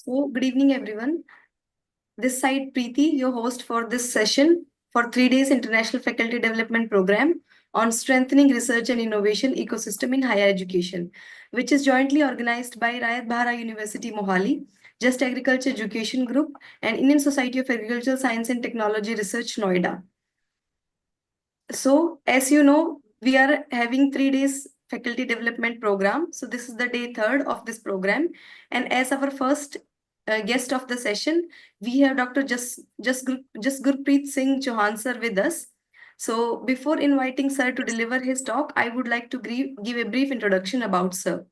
So, good evening, everyone. This side Preeti, your host for this session for 3 days International Faculty Development Program on strengthening research and innovation ecosystem in higher education, which is jointly organized by Rayat Bahara University Mohali, Just Agriculture Education Group, and Indian Society of Agricultural Science and Technology Research, Noida. So, as you know, we are having 3 days faculty development program. So, this is the day third of this program. And as our first guest of the session, we have Dr. Gurpreet Singh Chauhan sir with us. So, before inviting sir to deliver his talk, I would like to give a brief introduction about sir.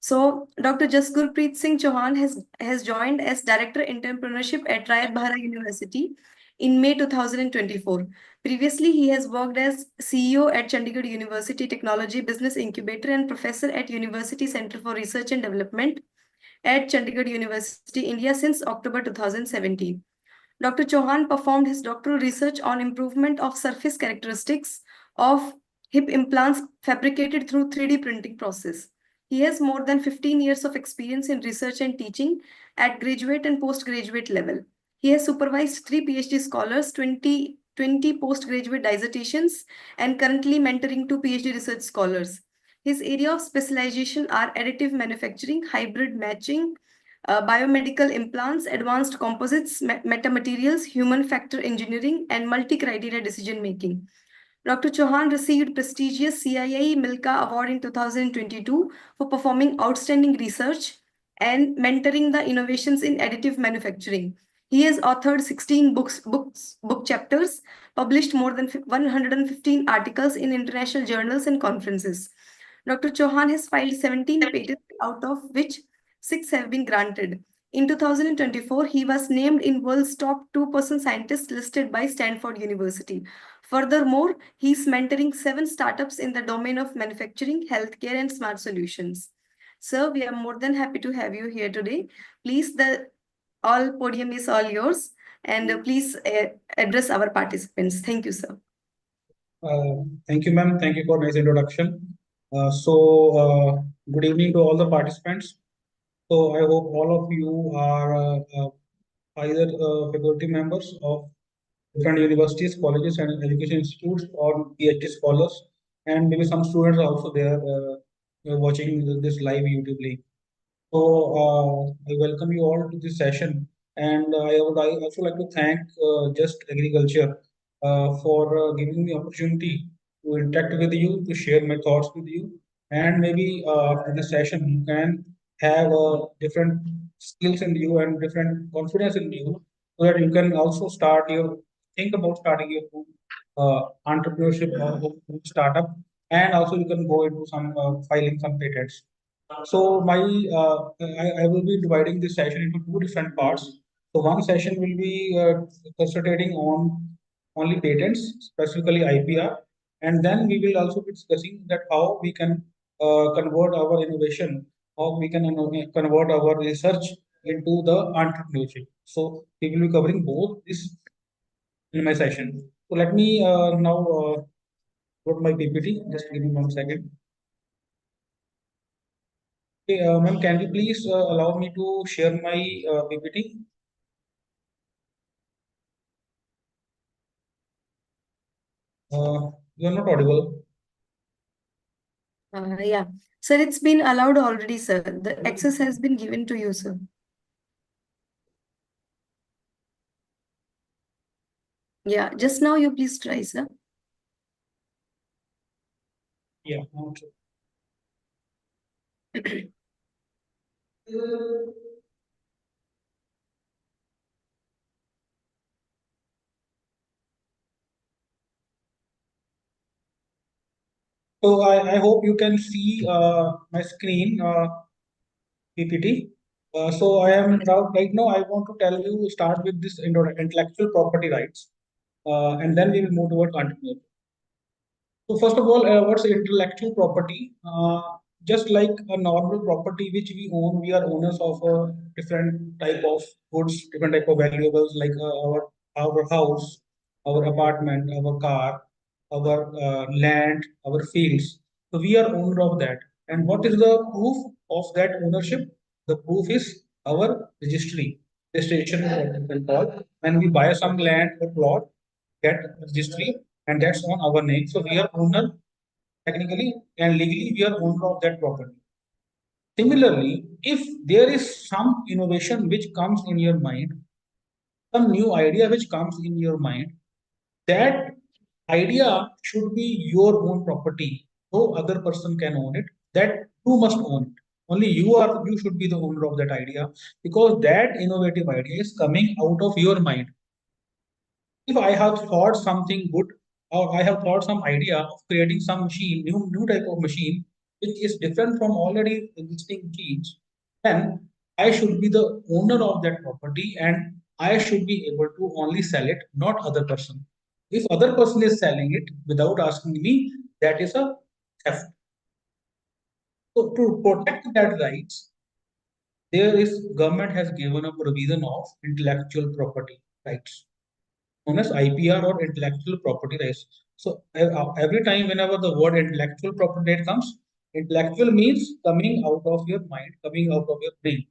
So, Dr. Jasgurpreet Singh Chauhan has joined as Director Entrepreneurship at Rayat Bahara University in May 2024. Previously, he has worked as CEO at Chandigarh University Technology Business Incubator and Professor at University Center for Research and Development at Chandigarh University, India since October 2017. Dr. Chauhan performed his doctoral research on improvement of surface characteristics of hip implants fabricated through 3D printing process. He has more than 15 years of experience in research and teaching at graduate and postgraduate level. He has supervised 3 PhD scholars, 20 postgraduate dissertations, and currently mentoring 2 PhD research scholars. His area of specialization are additive manufacturing, hybrid matching, biomedical implants, advanced composites, metamaterials, human factor engineering, and multi-criteria decision making. Dr. Chauhan received prestigious CII Milka Award in 2022 for performing outstanding research and mentoring the innovations in additive manufacturing. He has authored 16 book chapters, published more than 115 articles in international journals and conferences. Dr. Chauhan has filed 17 patents, out of which 6 have been granted. In 2024, he was named in world's top 2% scientists listed by Stanford University. Furthermore, he's mentoring 7 startups in the domain of manufacturing, healthcare, and smart solutions. Sir, we are more than happy to have you here today. Please, the all podium is all yours, and please address our participants. Thank you, sir. Thank you, ma'am. Thank you for nice introduction. Good evening to all the participants. So I hope all of you are either faculty members of different universities, colleges, and education institutes, or PhD scholars, and maybe some students are also there watching this live YouTube link. So I welcome you all to this session, and I also like to thank Just Agriculture for giving me opportunity to interact with you, to share my thoughts with you, and maybe after the session you can have different skills in you and different confidence in you, so that you can also think about starting your own entrepreneurship or own startup, and also you can go into some filing some patents. So I will be dividing this session into two different parts. So one session will be concentrating on only patents, specifically IPR, and then we will also be discussing that how we can convert our innovation, how we can convert our research into the entrepreneurship. So we will be covering both this in my session. So let me now go to my PPT. Just give me 1 second. Okay, ma'am, can you please allow me to share my PPT? You are not audible. Yeah. Sir, it's been allowed already, sir. The access has been given to you, sir. Yeah, just now you please try, sir. Yeah. So I hope you can see my screen PPT. So I am right now. I want to tell you start with this intellectual property rights, and then we will move towards entrepreneurship. So first of all, what's intellectual property? Just like a normal property which we own, we are owners of a different type of goods, different type of valuables, like our house, our apartment, our car, our land, our fields. So we are owner of that. And what is the proof of that ownership? The proof is our registry. Registration is what we can call. When we buy some land or plot, get registry, and that's on our name. So we are owner technically and legally we are owner of that property. Similarly, if there is some innovation which comes in your mind, some new idea which comes in your mind, that idea should be your own property. No other person can own it. That you must own it. Only you should be the owner of that idea because that innovative idea is coming out of your mind. If I have thought something good or I have thought some idea of creating some machine, new type of machine, which is different from already existing machines, then I should be the owner of that property and I should be able to only sell it, not other person. If other person is selling it without asking me, that is a theft. So to protect that rights, there is government has given a provision of intellectual property rights known as IPR or intellectual property rights. So every time whenever the word intellectual property right comes, intellectual means coming out of your mind, coming out of your brain.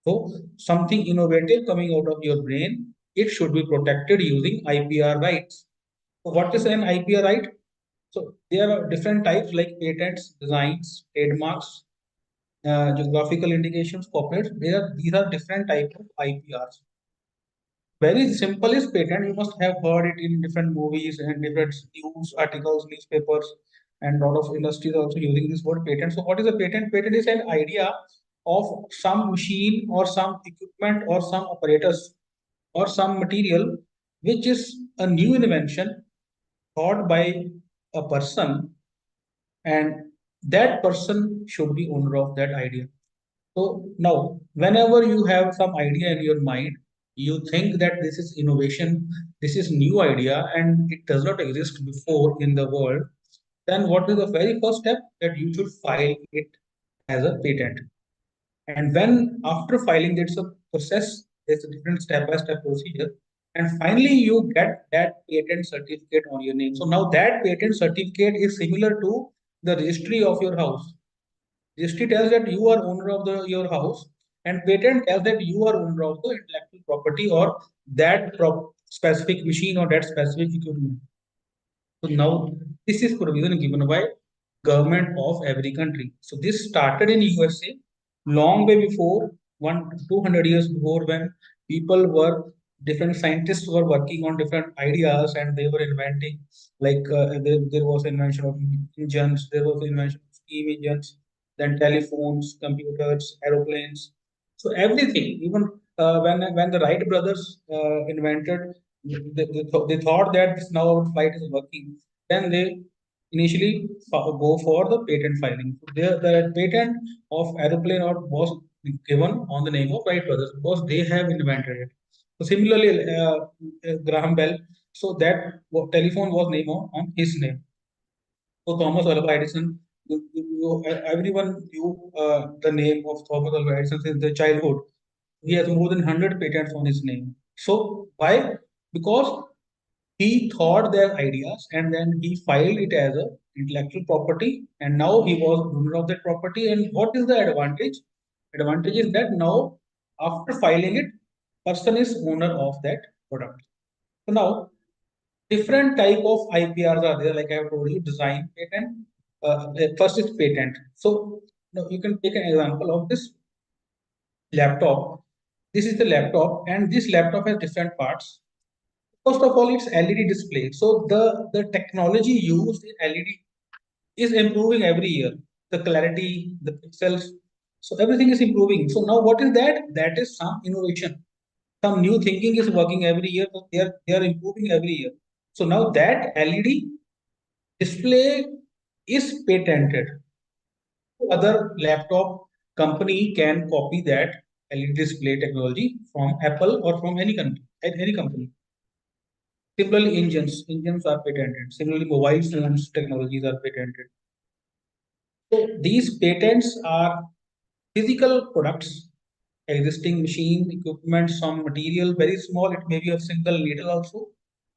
So something innovative coming out of your brain, it should be protected using IPR rights. So what is an IPR right? So there are different types like patents, designs, trademarks, geographical indications, copyrights. These are different types of IPRs. Very simple is patent. You must have heard it in different movies and different news articles, newspapers, and a lot of industries also using this word patent. So, what is a patent? Patent is an idea of some machine or some equipment or some apparatus or some material which is a new invention thought by a person, and that person should be owner of that idea. So now, whenever you have some idea in your mind, you think that this is innovation, this is new idea, and it does not exist before in the world, then what is the very first step that you should file it as a patent? And when after filing, it's a process, there's a different step-by-step procedure, and finally you get that patent certificate on your name. So now that patent certificate is similar to the registry of your house. Registry tells that you are owner of your house, and patent tells that you are owner of the intellectual property or that specific machine or that specific equipment. So now this is provision given by government of every country. So this started in USA long way before 200 years before when people were different scientists were working on different ideas and they were inventing there was invention of engines, there was invention of steam engines, then telephones, computers, aeroplanes. So everything, even when the Wright brothers invented, they thought that this now our flight is working. Then they initially go for the patent filing. So the patent of aeroplane or was given on the name of Wright brothers because they have invented it. So similarly, Graham Bell. So that telephone was named on his name. So Thomas Alva Edison, everyone knew the name of Thomas Alva Edison since their childhood. He has more than 100 patents on his name. So why? Because he thought their ideas and then he filed it as a intellectual property, and now he was owner of that property. And what is the advantage? Advantage is that now after filing it, person is owner of that product. So now different type of IPRs are there. Like I have told you, design patent. First is patent. So now you can take an example of this laptop. This is the laptop, and this laptop has different parts. First of all, it's LED display. So the technology used in LED is improving every year. The clarity, the pixels, so everything is improving. So now what is that? That is some innovation. Some new thinking is working every year. So they are improving every year. So now that LED display is patented. Other laptop company can copy that LED display technology from Apple or from any country, any company. Similarly, engines are patented. Similarly, mobile phones technologies are patented. So these patents are physical products, existing machine, equipment, some material, very small. It may be a single needle also.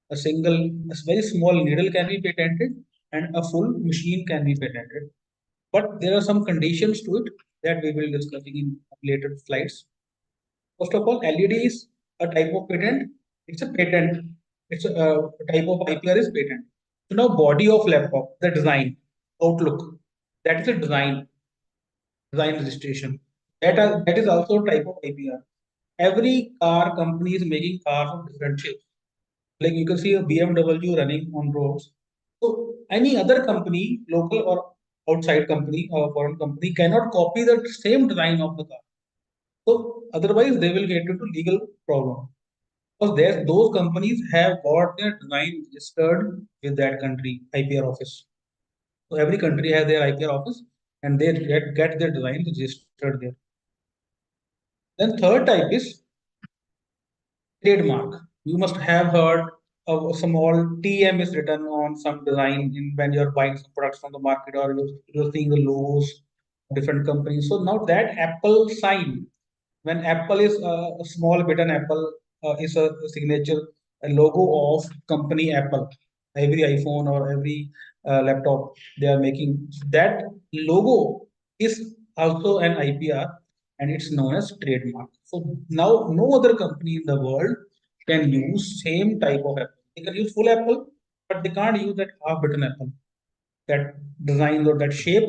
A very small needle can be patented, and a full machine can be patented. But there are some conditions to it that we will discuss in later slides. First of all, LED is a type of patent. It's a patent. It's a type of IPR is patent. So now body of laptop, the design, outlook, that is a design registration. That is also a type of IPR. Every car company is making cars of different shapes. Like you can see a BMW running on roads. So any other company, local or outside company or foreign company, cannot copy the same design of the car. So otherwise, they will get into legal problem. Because those companies have got their design registered with that country IPR office. So every country has their IPR office, and they get their design registered there. Then third type is trademark. You must have heard of a small TM is written on some design in when you're buying some products from the market, or you're seeing the logos of different companies. So now that Apple sign, when Apple is a small button, Apple is a signature, a logo of company Apple. Every iPhone or every laptop they are making, that logo is also an IPR, and it's known as trademark. So now no other company in the world can use same type of apple. They can use full apple, but they can't use that half button apple. That design or that shape,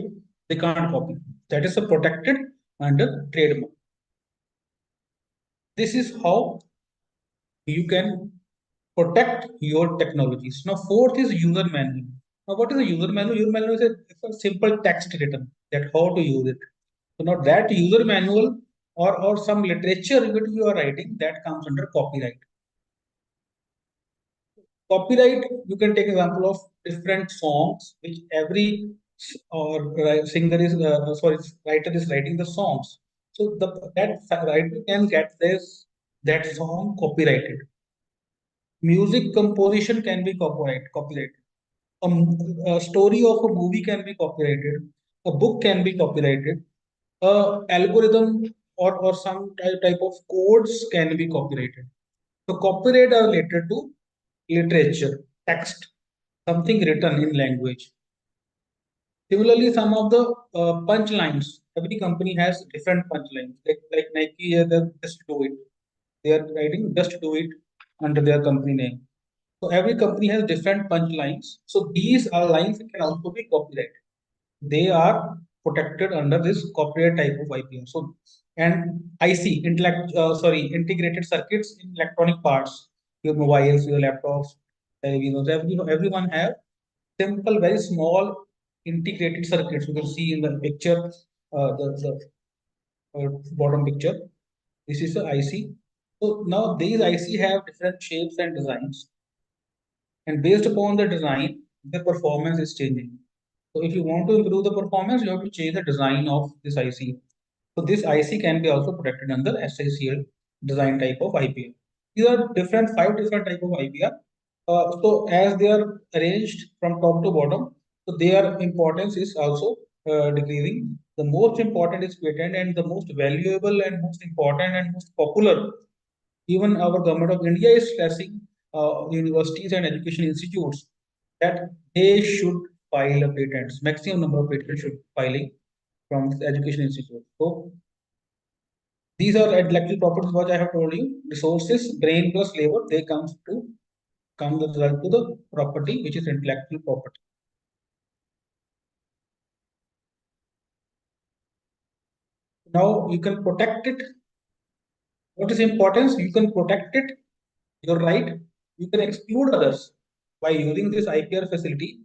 they can't copy. That is a protected under trademark. This is how you can protect your technologies. Now, fourth is user manual. Now, what is a user manual? User manual is it's a simple text written that how to use it. So now that user manual or some literature that you are writing, that comes under copyright. Copyright, you can take example of different songs which every singer is sorry, writer is writing the songs. So that writer can get this that song copyrighted. Music composition can be copyrighted. A story of a movie can be copyrighted. A book can be copyrighted. A algorithm or some type of codes can be copyrighted. So copyright are related to literature, text, something written in language. Similarly, some of the punchlines. Every company has different punchlines. Like Nike, they just do it. They are writing just do it under their company name. So every company has different punchlines. So these are lines can also be copyrighted. They are protected under this copyright type of IPR. So and integrated circuits in electronic parts, your mobiles, your laptops, televisions, everyone have simple, very small integrated circuits. You can see in the picture, bottom picture. This is the IC. So now these IC have different shapes and designs, and based upon the design, the performance is changing. So if you want to improve the performance, you have to change the design of this IC. So this IC can be also protected under SICL design type of IPR. These are five different type of IPR. So as they are arranged from top to bottom, so their importance is also decreasing. The most important is patent, and the most valuable and most important and most popular. Even our government of India is stressing universities and education institutes that they should file a patents. Maximum number of patents should filing from the education institute. So these are intellectual properties what I have told you. Resources, brain plus labor, they come the result to the property which is intellectual property. Now you can protect it. What is importance? You can protect it, your right. You can exclude others by using this IPR facility.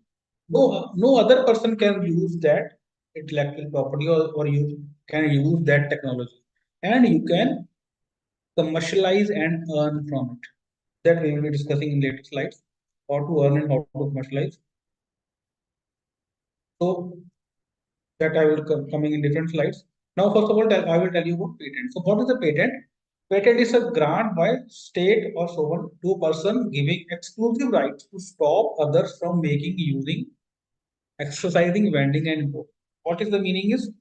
No other person can use that intellectual property or you can use that technology. And you can commercialize and earn from it. That we will be discussing in later slides, how to earn and how to commercialize. So that I will coming in different slides. Now, first of all, I will tell you about patent. So what is a patent? Patent is a grant by state or someone to a person giving exclusive rights to stop others from making, using, exercising, vending, and import. What is the meaning is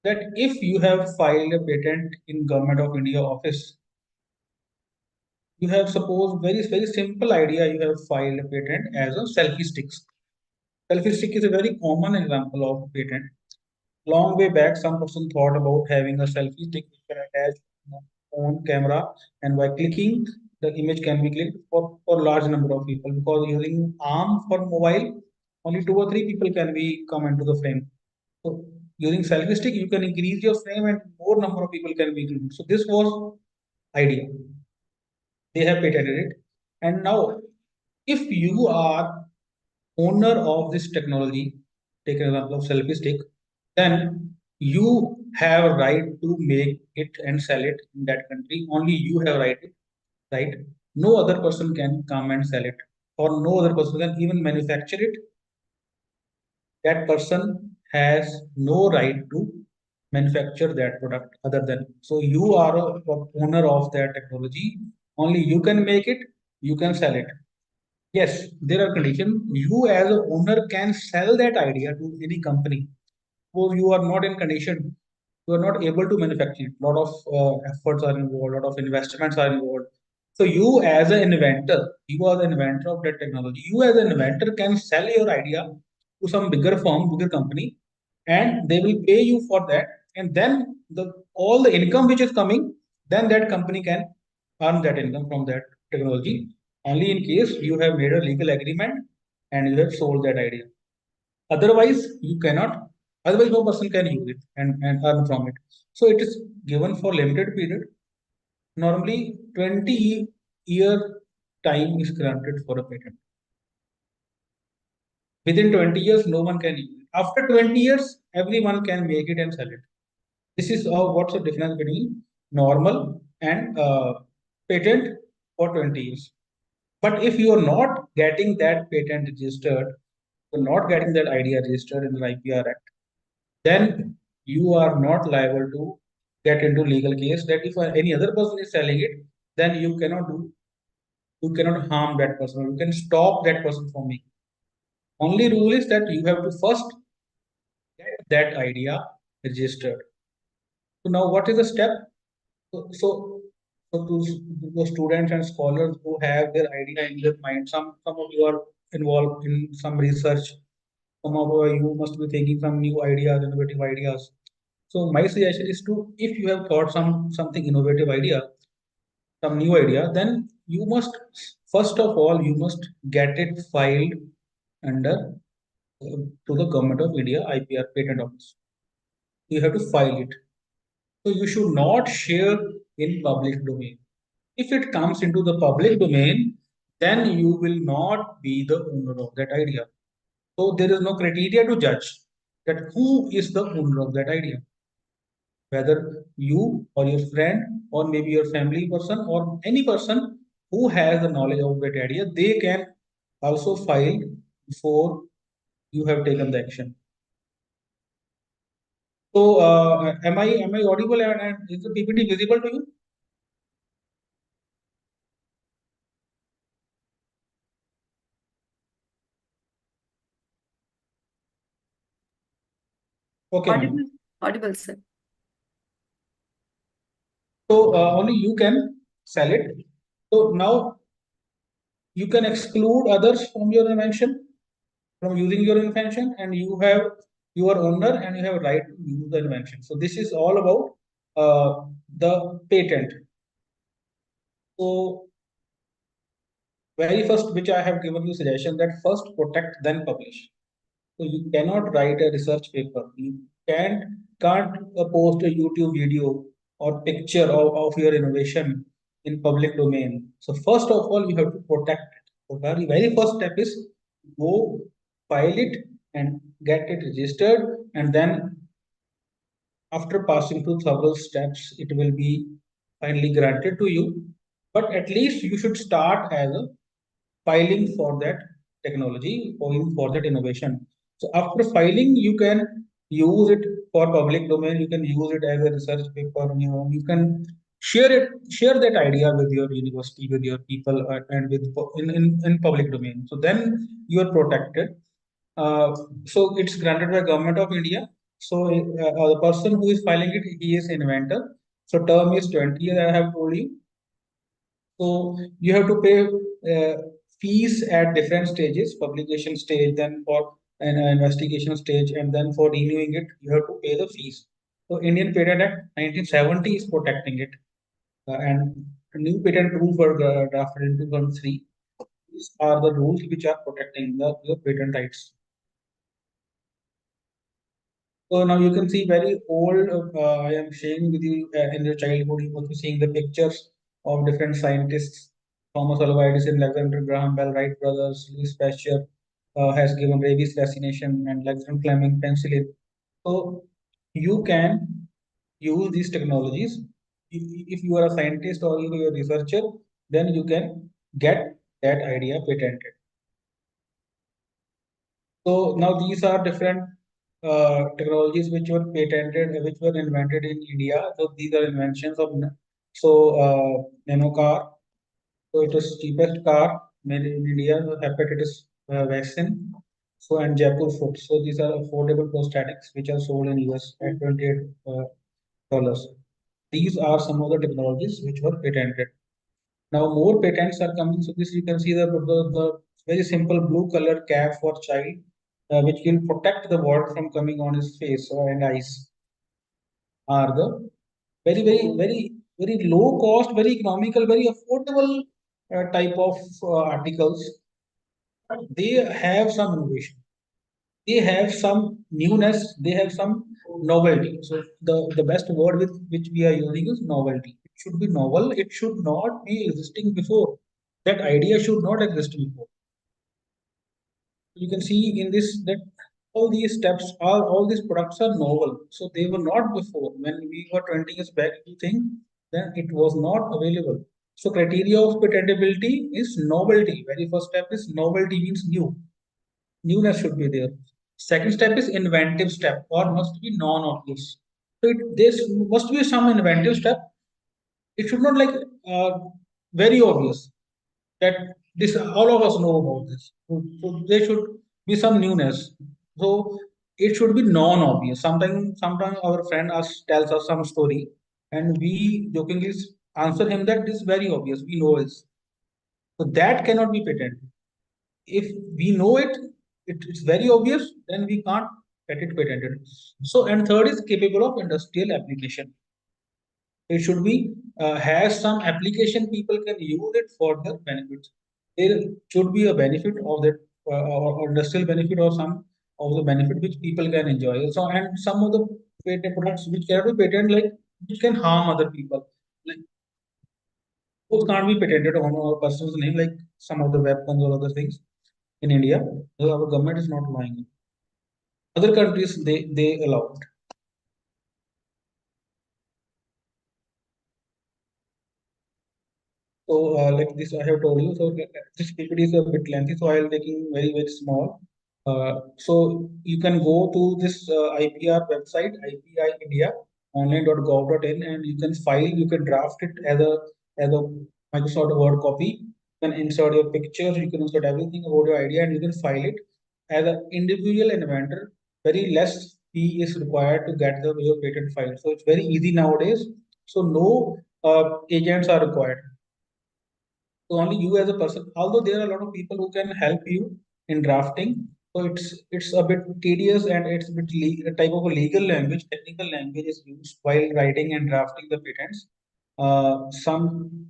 that if you have filed a patent in Government of India office, you have suppose very simple idea, you have filed a patent as a selfie sticks. Selfie stick is a very common example of patent. Long way back, some person thought about having a selfie stick which can attach phone camera, and by clicking, the image can be clicked for large number of people, because using arm for mobile, only two or three people can be come into the frame. So using selfie stick, you can increase your frame and more number of people can be included. So this was idea. They have patented it. And now, if you are owner of this technology, take an example of selfie stick, then you have a right to make it and sell it in that country. Only you have right? No other person can come and sell it, or no other person can even manufacture it. That person has no right to manufacture that product other than. So you are a owner of that technology. Only you can make it, you can sell it. Yes, there are conditions. You as a owner can sell that idea to any company. So you are not in condition, you are not able to manufacture it. A lot of efforts are involved, a lot of investments are involved. So you as an inventor, you are the inventor of that technology. You as an inventor can sell your idea to some bigger firm, bigger company, and they will pay you for that. And then the all the income which is coming, then that company can earn that income from that technology. Only in case you have made a legal agreement and you have sold that idea. Otherwise, you cannot. Otherwise, no person can use it and earn from it. So it is given for limited period. Normally, 20-year time is granted for a patent. Within 20 years, no one can use it. After 20 years, everyone can make it and sell it. This is what's the difference between normal and patent for 20 years. But if you are not getting that patent registered, you're not getting that idea registered in the IPR Act, then you are not liable to get into legal case that if any other person is selling it, then you cannot harm that person, or you can stop that person from making. Only rule is that you have to first get that idea registered. So now what is the step? So, so, so to the students and scholars who have their idea in their mind, some of you are involved in some research, some of you must be thinking some new ideas, innovative ideas. So my suggestion is to, if you have got something innovative idea, some new idea, then you must first of all you must get it filed under to the Government of India IPR Patent Office. You have to file it. So you should not share in public domain. If it comes into the public domain, then you will not be the owner of that idea. So there is no criteria to judge that who is the owner of that idea. Whether you or your friend or maybe your family person or any person who has the knowledge of that idea, they can also file before you have taken the action. So, am I audible, and is the PPT visible to you? Okay, ma'am. Audible, audible, sir. So only you can sell it. So now you can exclude others from your invention, from using your invention, and you are owner and you have a right to use the invention. So this is all about the patent. So very first, which I have given you suggestion, that first protect then publish. So you cannot write a research paper. You can't post a YouTube video or picture of your innovation in public domain. So first of all, you have to protect it. So very first step is go file it and get it registered, and then after passing through several steps, it will be finally granted to you. But at least you should start as a filing for that technology, filing for that innovation. So after filing, you can use it for public domain. You can use it as a research paper. You can share that idea with your university, with your people, and with in public domain. So then you are protected. Uh, so it's granted by Government of India. So the person who is filing it, he is inventor. So term is 20 years, I have told you. So you have to pay fees at different stages, publication stage, then for an investigation stage, and then for renewing it, you have to pay the fees. So Indian Patent Act 1970 is protecting it. and a new patent rules were drafted in 2003. These are the rules which are protecting the patent rights. So now you can see very old. I am sharing with you in your childhood. You must be seeing the pictures of different scientists. Thomas Alva Edison, Alexander Graham Bell, Wright brothers, Louis Pasteur has given rabies vaccination, and Alexander Fleming penicillin. So you can use these technologies. If you are a scientist or you are a researcher, then you can get that idea patented. So now these are different technologies which were patented, which were invented in India. So these are inventions of nano car. So it is cheapest car made in India. The hepatitis vaccine. So and Jaipur food. So these are affordable prosthetics which are sold in US at $28. These are some of the technologies which were patented. Now more patents are coming. So this you can see the very simple blue color cap for child, which will protect the water from coming on his face and eyes. Are the very low cost, very economical, very affordable type of articles. They have some innovation. They have some newness. They have some novelty. So the best word with which we are using is novelty. It should be novel. It should not be existing before. That idea should not exist before. You can see in this that all these steps are all these products are novel. So they were not before. When we were 20 years back, you think then it was not available. So criteria of patentability is novelty. Very first step is novelty means new. Newness should be there. Second step is inventive step or must be non-obvious. So this must be some inventive step. It should not like very obvious that this all of us know about this. So there should be some newness. So it should be non-obvious. Sometimes our friend tells us some story, and we jokingly answer him that this is very obvious. We know this. So that cannot be patented. If we know it's very obvious, then we can't get it patented. So and third is capable of industrial application. It should be has some application people can use it for their benefits. There should be a benefit of that or industrial benefit or some of the benefit which people can enjoy. So and some of the patent products which cannot be patented, like which can harm other people. Like those can't be patented on a person's name, like some of the weapons or other things in India. Our government is not allowing it. Other countries they allow it. So, like this, I have told you. So, this PPT is a bit lengthy, so I'll making very small. So, you can go to this IPR website, IPI India online.gov.in, and you can file. You can draft it as a Microsoft Word copy. You can insert your pictures. You can insert everything about your idea, and you can file it as an individual inventor. Very less fee is required to get the your patent filed. So, it's very easy nowadays. So, no agents are required. So only you as a person, although there are a lot of people who can help you in drafting. So it's a bit tedious and it's a bit a type of a legal language, technical language is used while writing and drafting the patents. Some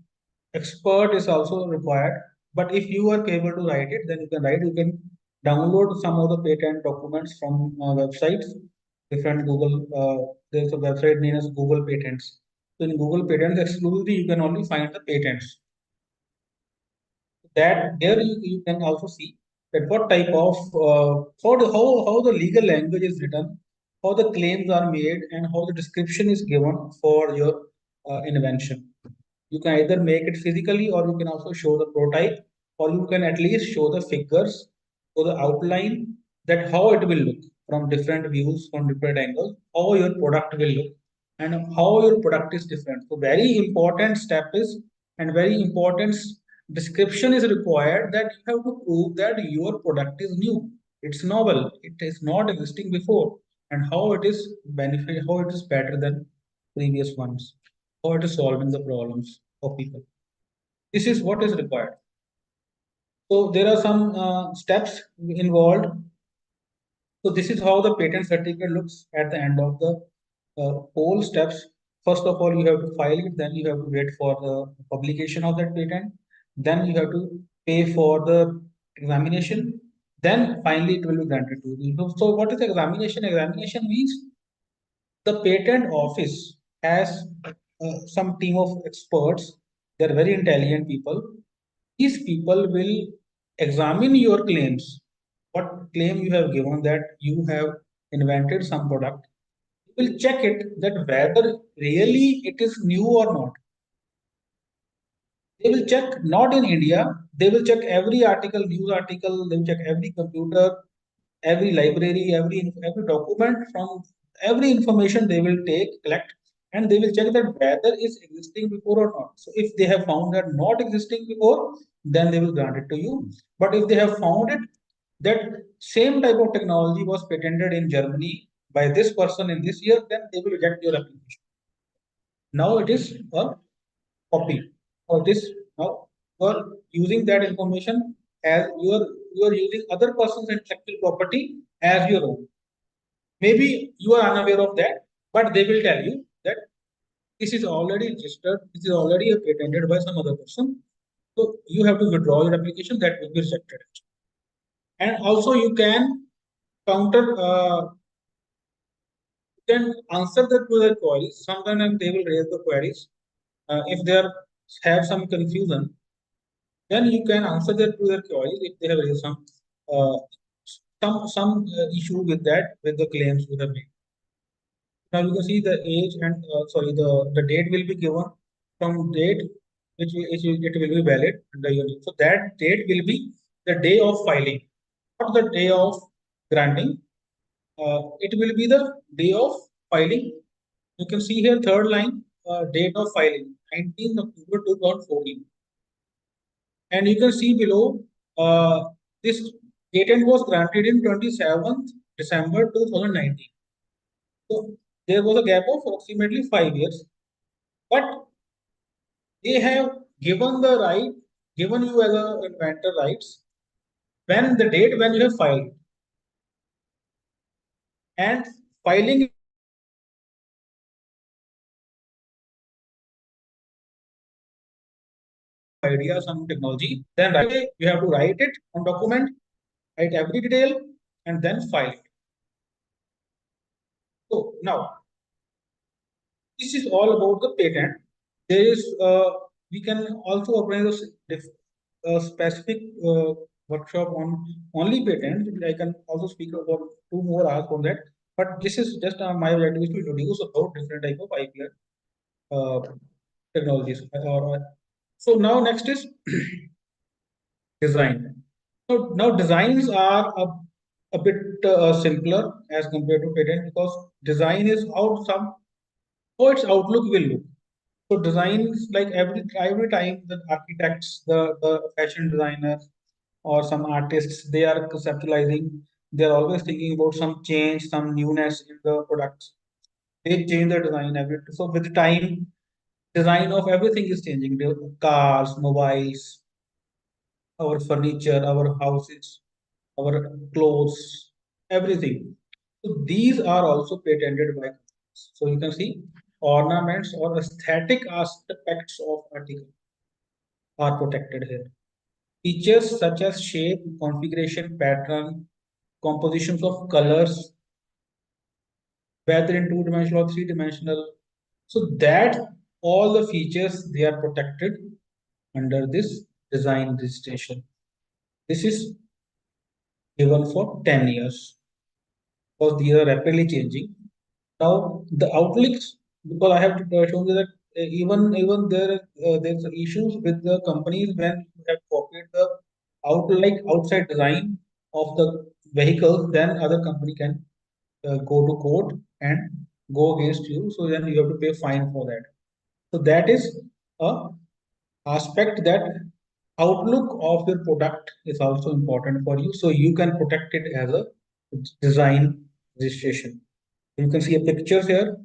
expert is also required. But if you are able to write it, then you can write. You can download some of the patent documents from websites, different Google. There's a website named as Google Patents. So in Google Patents exclusively, you can only find the patents that there you can also see that what type of how the legal language is written, how the claims are made, and how the description is given for your invention. You can either make it physically, or you can also show the prototype, or you can at least show the figures or the outline that how it will look from different views, from different angles, how your product will look, and how your product is different. So very important step is and very important description is required that you have to prove that your product is new. It's novel. It is not existing before, and how it is benefit, how it is better than previous ones, how it is solving the problems of people. This is what is required. So there are some steps involved. So this is how the patent certificate looks at the end of the whole steps. First of all, you have to file it, then you have to wait for the publication of that patent, then you have to pay for the examination, then finally it will be granted to you. So, what is examination? Examination means the patent office has some team of experts. They're very intelligent people. These people will examine your claims. What claim you have given that you have invented some product, will check it that whether really it is new or not. They will check not in India, they will check every article, news article, they will check every computer, every library, every document from every information they will collect, and they will check that whether is existing before or not. So if they have found that not existing before, then they will grant it to you. But if they have found it that same type of technology was patented in Germany by this person in this year, then they will reject your application. Now it is a copy or this. Now you are using that information as you are using other person's intellectual property as your own. Maybe you are unaware of that, but they will tell you that this is already registered, this is already patented by some other person, so you have to withdraw your application, that will be rejected. And also you can counter you can answer the queries. Sometimes they will raise the queries. If they have some confusion, then you can answer their queries if they have raised uh, some issue with that with the claims you have made. Now you can see the age and sorry, the date will be given from date it will be valid under your name. So that date will be the day of filing, not the day of granting. It will be the day of filing. You can see here third line, date of filing 19th October 2014. And you can see below, this patent was granted in 27th December 2019. So there was a gap of approximately 5 years, but they have given the right, given you as a inventor rights when the date when you have filed. And filing idea, some technology, then right away you have to write it on document, write every detail, and then file it. So now this is all about the patent. There is we can also organize a specific workshop on only patent. I can also speak about 2 more hours on that. But this is just my objective is to introduce about different type of IPR technologies. So now next is design. So now designs are a bit simpler as compared to patent because design is how its outlook will look. So designs like every time the architects, the fashion designers or some artists, they are conceptualizing, they're always thinking about some change, some newness in the products. They change the design every so with time, design of everything is changing. The cars, mobiles, our furniture, our houses, our clothes, everything. So these are also patented by companies. So you can see ornaments or aesthetic aspects of article are protected here. Features such as shape, configuration, pattern, compositions of colors, whether in two-dimensional or three-dimensional. So that all the features they are protected under this design registration. This is given for 10 years because these are rapidly changing. Now the outlooks, because I have shown you that even there's issues with the companies when you have copied the outside design of the vehicles, then other company can go to court and go against you. So then you have to pay fine for that. So that is a aspect that outlook of your product is also important for you. So you can protect it as a design registration. You can see a pictures here.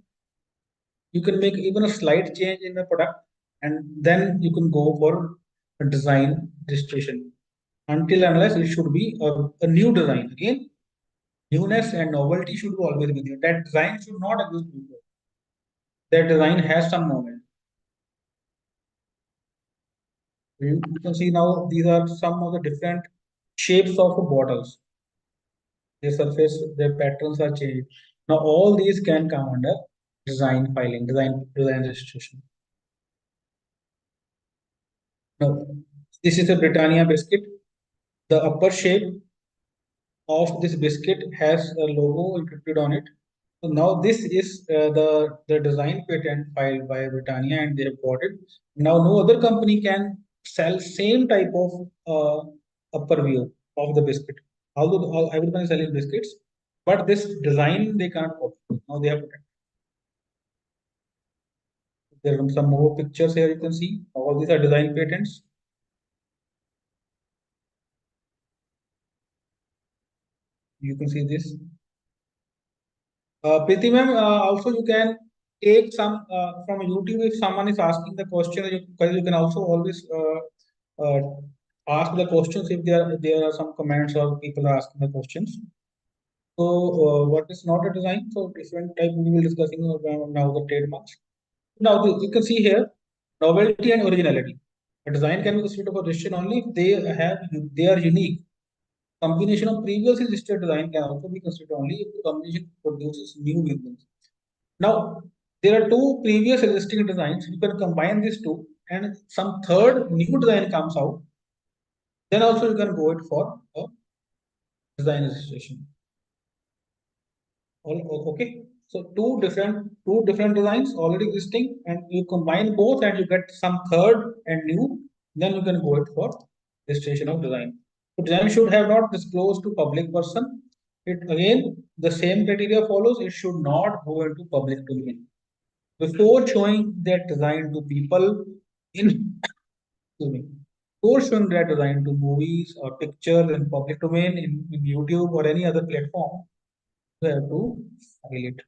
You can make even a slight change in the product and then you can go for a design registration. Until unless it should be a new design. Again, newness and novelty should always be there. That design should not exist before. Their design has some moment. You can see now these are some of the different shapes of bottles. Their surface, their patterns are changed. Now all these can come under design filing, design registration. Now this is a Britannia biscuit. The upper shape of this biscuit has a logo encrypted on it. So now this is the design patent filed by Britannia, and they have got it. Now no other company can sell same type of upper view of the biscuit. Although everyone is selling biscuits, but this design they can't copy. Now they have patent. There are some more pictures here. You can see all these are design patents. You can see this. Preeti ma'am, also you can take some from YouTube if someone is asking the question. You can also always ask the questions if there are some comments or people are asking the questions. So what is not a design? So different type we will discussing now the trademarks. Now you can see here novelty and originality. A design can be considered for registration only if they are unique. Combination of previously listed design can also be considered only if the combination produces new variants. Now, there are two previous existing designs. You can combine these two, and some third new design comes out. Then also you can go it for a design registration. Okay. So two different designs already existing, and you combine both, and you get some third and new. Then you can go it for registration of design. So design should have not disclosed to public person. It again the same criteria follows. It should not go into public domain before showing that design to people in excuse me, before showing that design to movies or pictures in public domain in YouTube or any other platform, you have to file it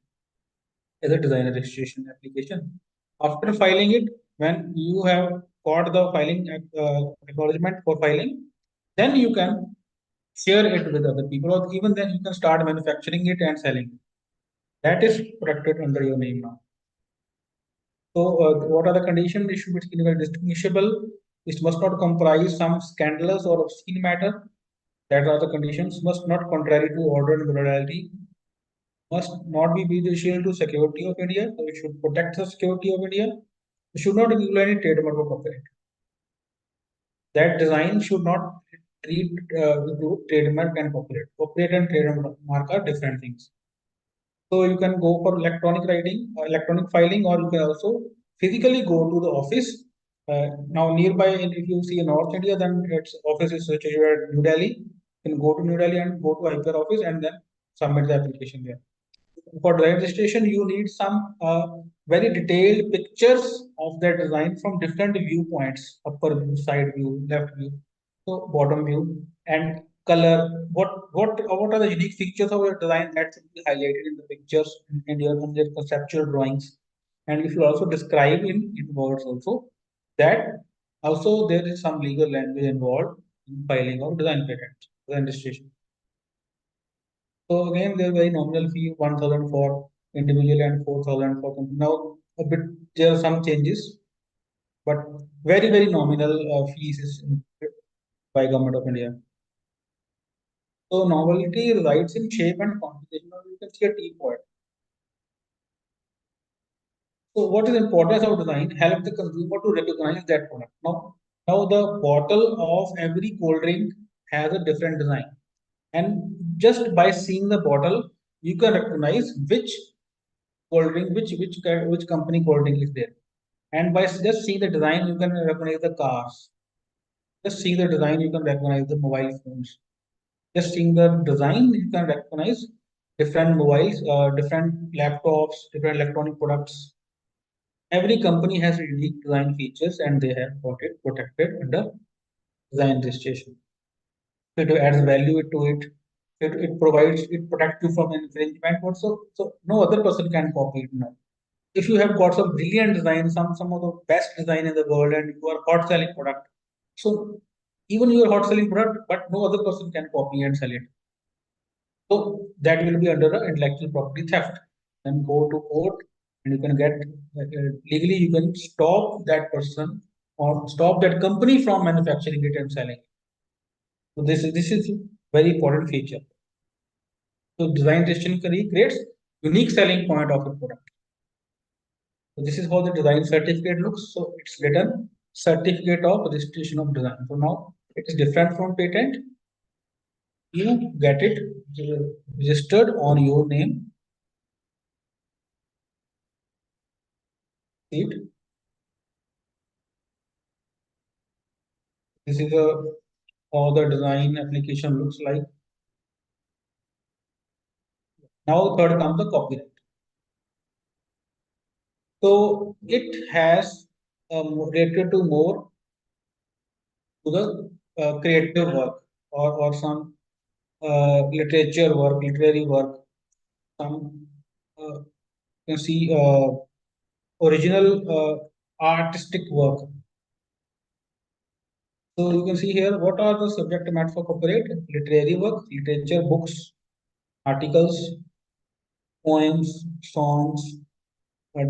as a designer registration application. After filing it, when you have got the filing acknowledgement for filing, then you can share it with other people, or even then you can start manufacturing it and selling it. That is protected under your name now. So, what are the conditions? It should be distinguishable. It must not comprise some scandalous or obscene matter. That are the conditions. Must not contrary to order and morality. Must not be prejudicial to security of India. So it should protect the security of India. It should not include any trademark or copyright. That design should not treat include trademark and copyright. Copyright and trademark are different things. So you can go for electronic writing, electronic filing, or you can also physically go to the office. Now nearby, if you see in North India, then its office is situated at New Delhi. You can go to New Delhi and go to IPR office and then submit the application there. For registration, you need some very detailed pictures of the design from different viewpoints: upper view, side view, left view, so bottom view, and color. What are the unique features of your design that should be highlighted in the pictures in your conceptual drawings, and you should also describe in words also. That also there is some legal language involved in filing of design patent, design registration. So again, there's very nominal fee, 1,000 for individual and 4,000 for company. Now, a bit there are some changes, but very nominal fees is included by Government of India. So novelty resides in shape and composition. Now you can see a teapot. So what is importance of design? Help the consumer to recognize that product. Now the bottle of every cold drink has a different design, and just by seeing the bottle, you can recognize which cold drink, which company cold drink is there. And by just seeing the design, you can recognize the cars. Just seeing the design, you can recognize the mobile phones. Just seeing the design, you can recognize different mobiles, different laptops, different electronic products. Every company has unique design features, and they have got it protected under design registration. It adds value to it. It provides, it protects you from infringement also. So no other person can copy it now. If you have got some brilliant design, some of the best design in the world, and you are hot selling product, so even you are hot selling product, but no other person can copy and sell it. So that will be under the intellectual property theft. Then go to court. and you can get legally you can stop that person or stop that company from manufacturing it and selling it. So this is very important feature. So design registration creates unique selling point of the product. So this is how the design certificate looks. So it's written certificate of registration of design. So now it is different from patent. You get it registered on your name. See it. This is how the design application looks like. Now third comes the copyright. So it has related to more to the creative work or some literature work, literary work, some you can see original artistic work. So you can see here what are the subject matter for copyright: literary work, literature, books, articles, poems, songs,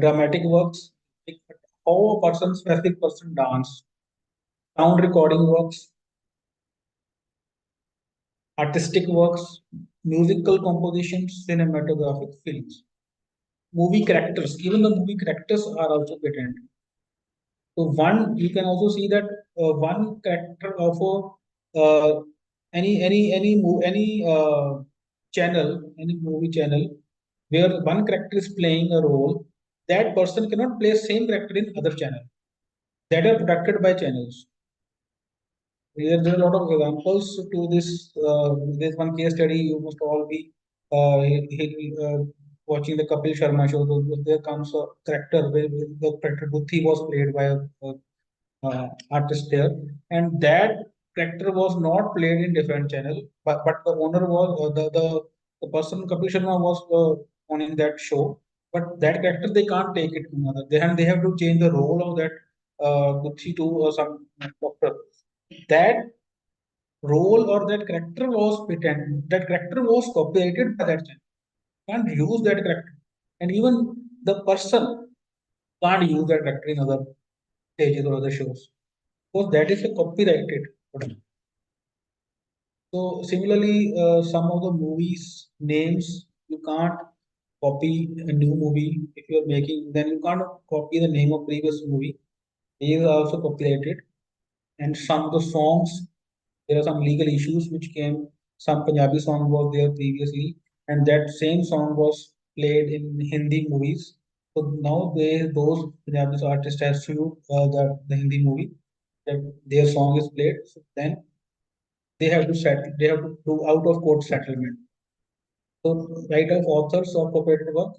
dramatic works, like how a person, specific person dance, sound recording works, artistic works, musical compositions, cinematographic films, movie characters. Even the movie characters are also patented. So one, you can also see that one character of a any channel, any movie channel, where one character is playing a role, that person cannot play same character in other channel. That are protected by channels. There are a lot of examples to this. There's one case study you must all be watching the Kapil Sharma show. There comes a character where the character Buddhi was played by artist there, and that character was not played in different channel, but the owner was the person Kapil Sharma was owning that show, but that character they can't take it to another. They have to change the role of that Buddhi to some doctor. That role or that character was patented. That character was copyrighted by that channel. Can't use that character, and even the person can't use that character in other stages or other shows. Because that is a copyrighted product. So similarly, some of the movies names you can't copy a new movie if you are making. Then you can't copy the name of previous movie. These are also copyrighted. And some of the songs, there are some legal issues which came. Some Punjabi song was there previously, and that same song was played in Hindi movies. So now those Punjabi artists have sued the Hindi movie that their song is played. So then they have to settle. They have to do out of court settlement. So right of authors of copyrighted work.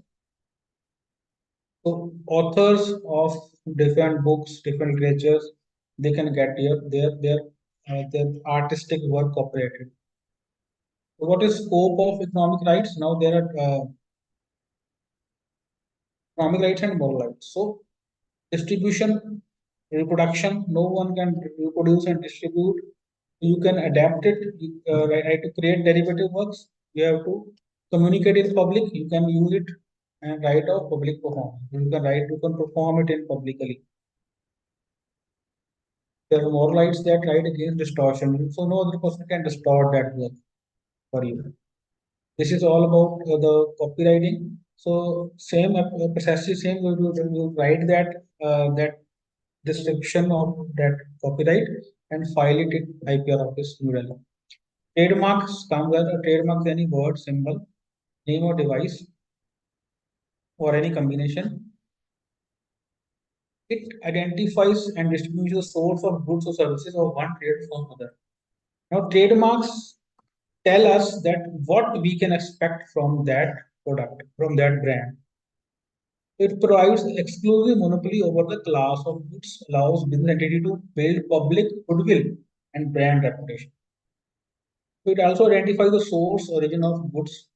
So authors of different books, different literatures, they can get their artistic work copyrighted. So what is scope of economic rights? Now there are economic rights and moral rights. So distribution, reproduction, no one can reproduce and distribute. You can adapt it, right, to create derivative works. You have to communicate in public. You can use it and write of public performance. You can perform it in publicly. There are moral rights that right against distortion. So no other person can distort that work for you. This is all about the copywriting. So same precisely same you write that description of that copyright and file it in IPR office New Delhi. Trademarks come where a trademark is any word, symbol, name or device or any combination. It identifies and distinguishes the source of goods or services of one trade from other. Now trademarks tell us that what we can expect from that product, from that brand. It provides exclusive monopoly over the class of goods, allows business entity to build public goodwill and brand reputation. So it also identifies the source origin of goods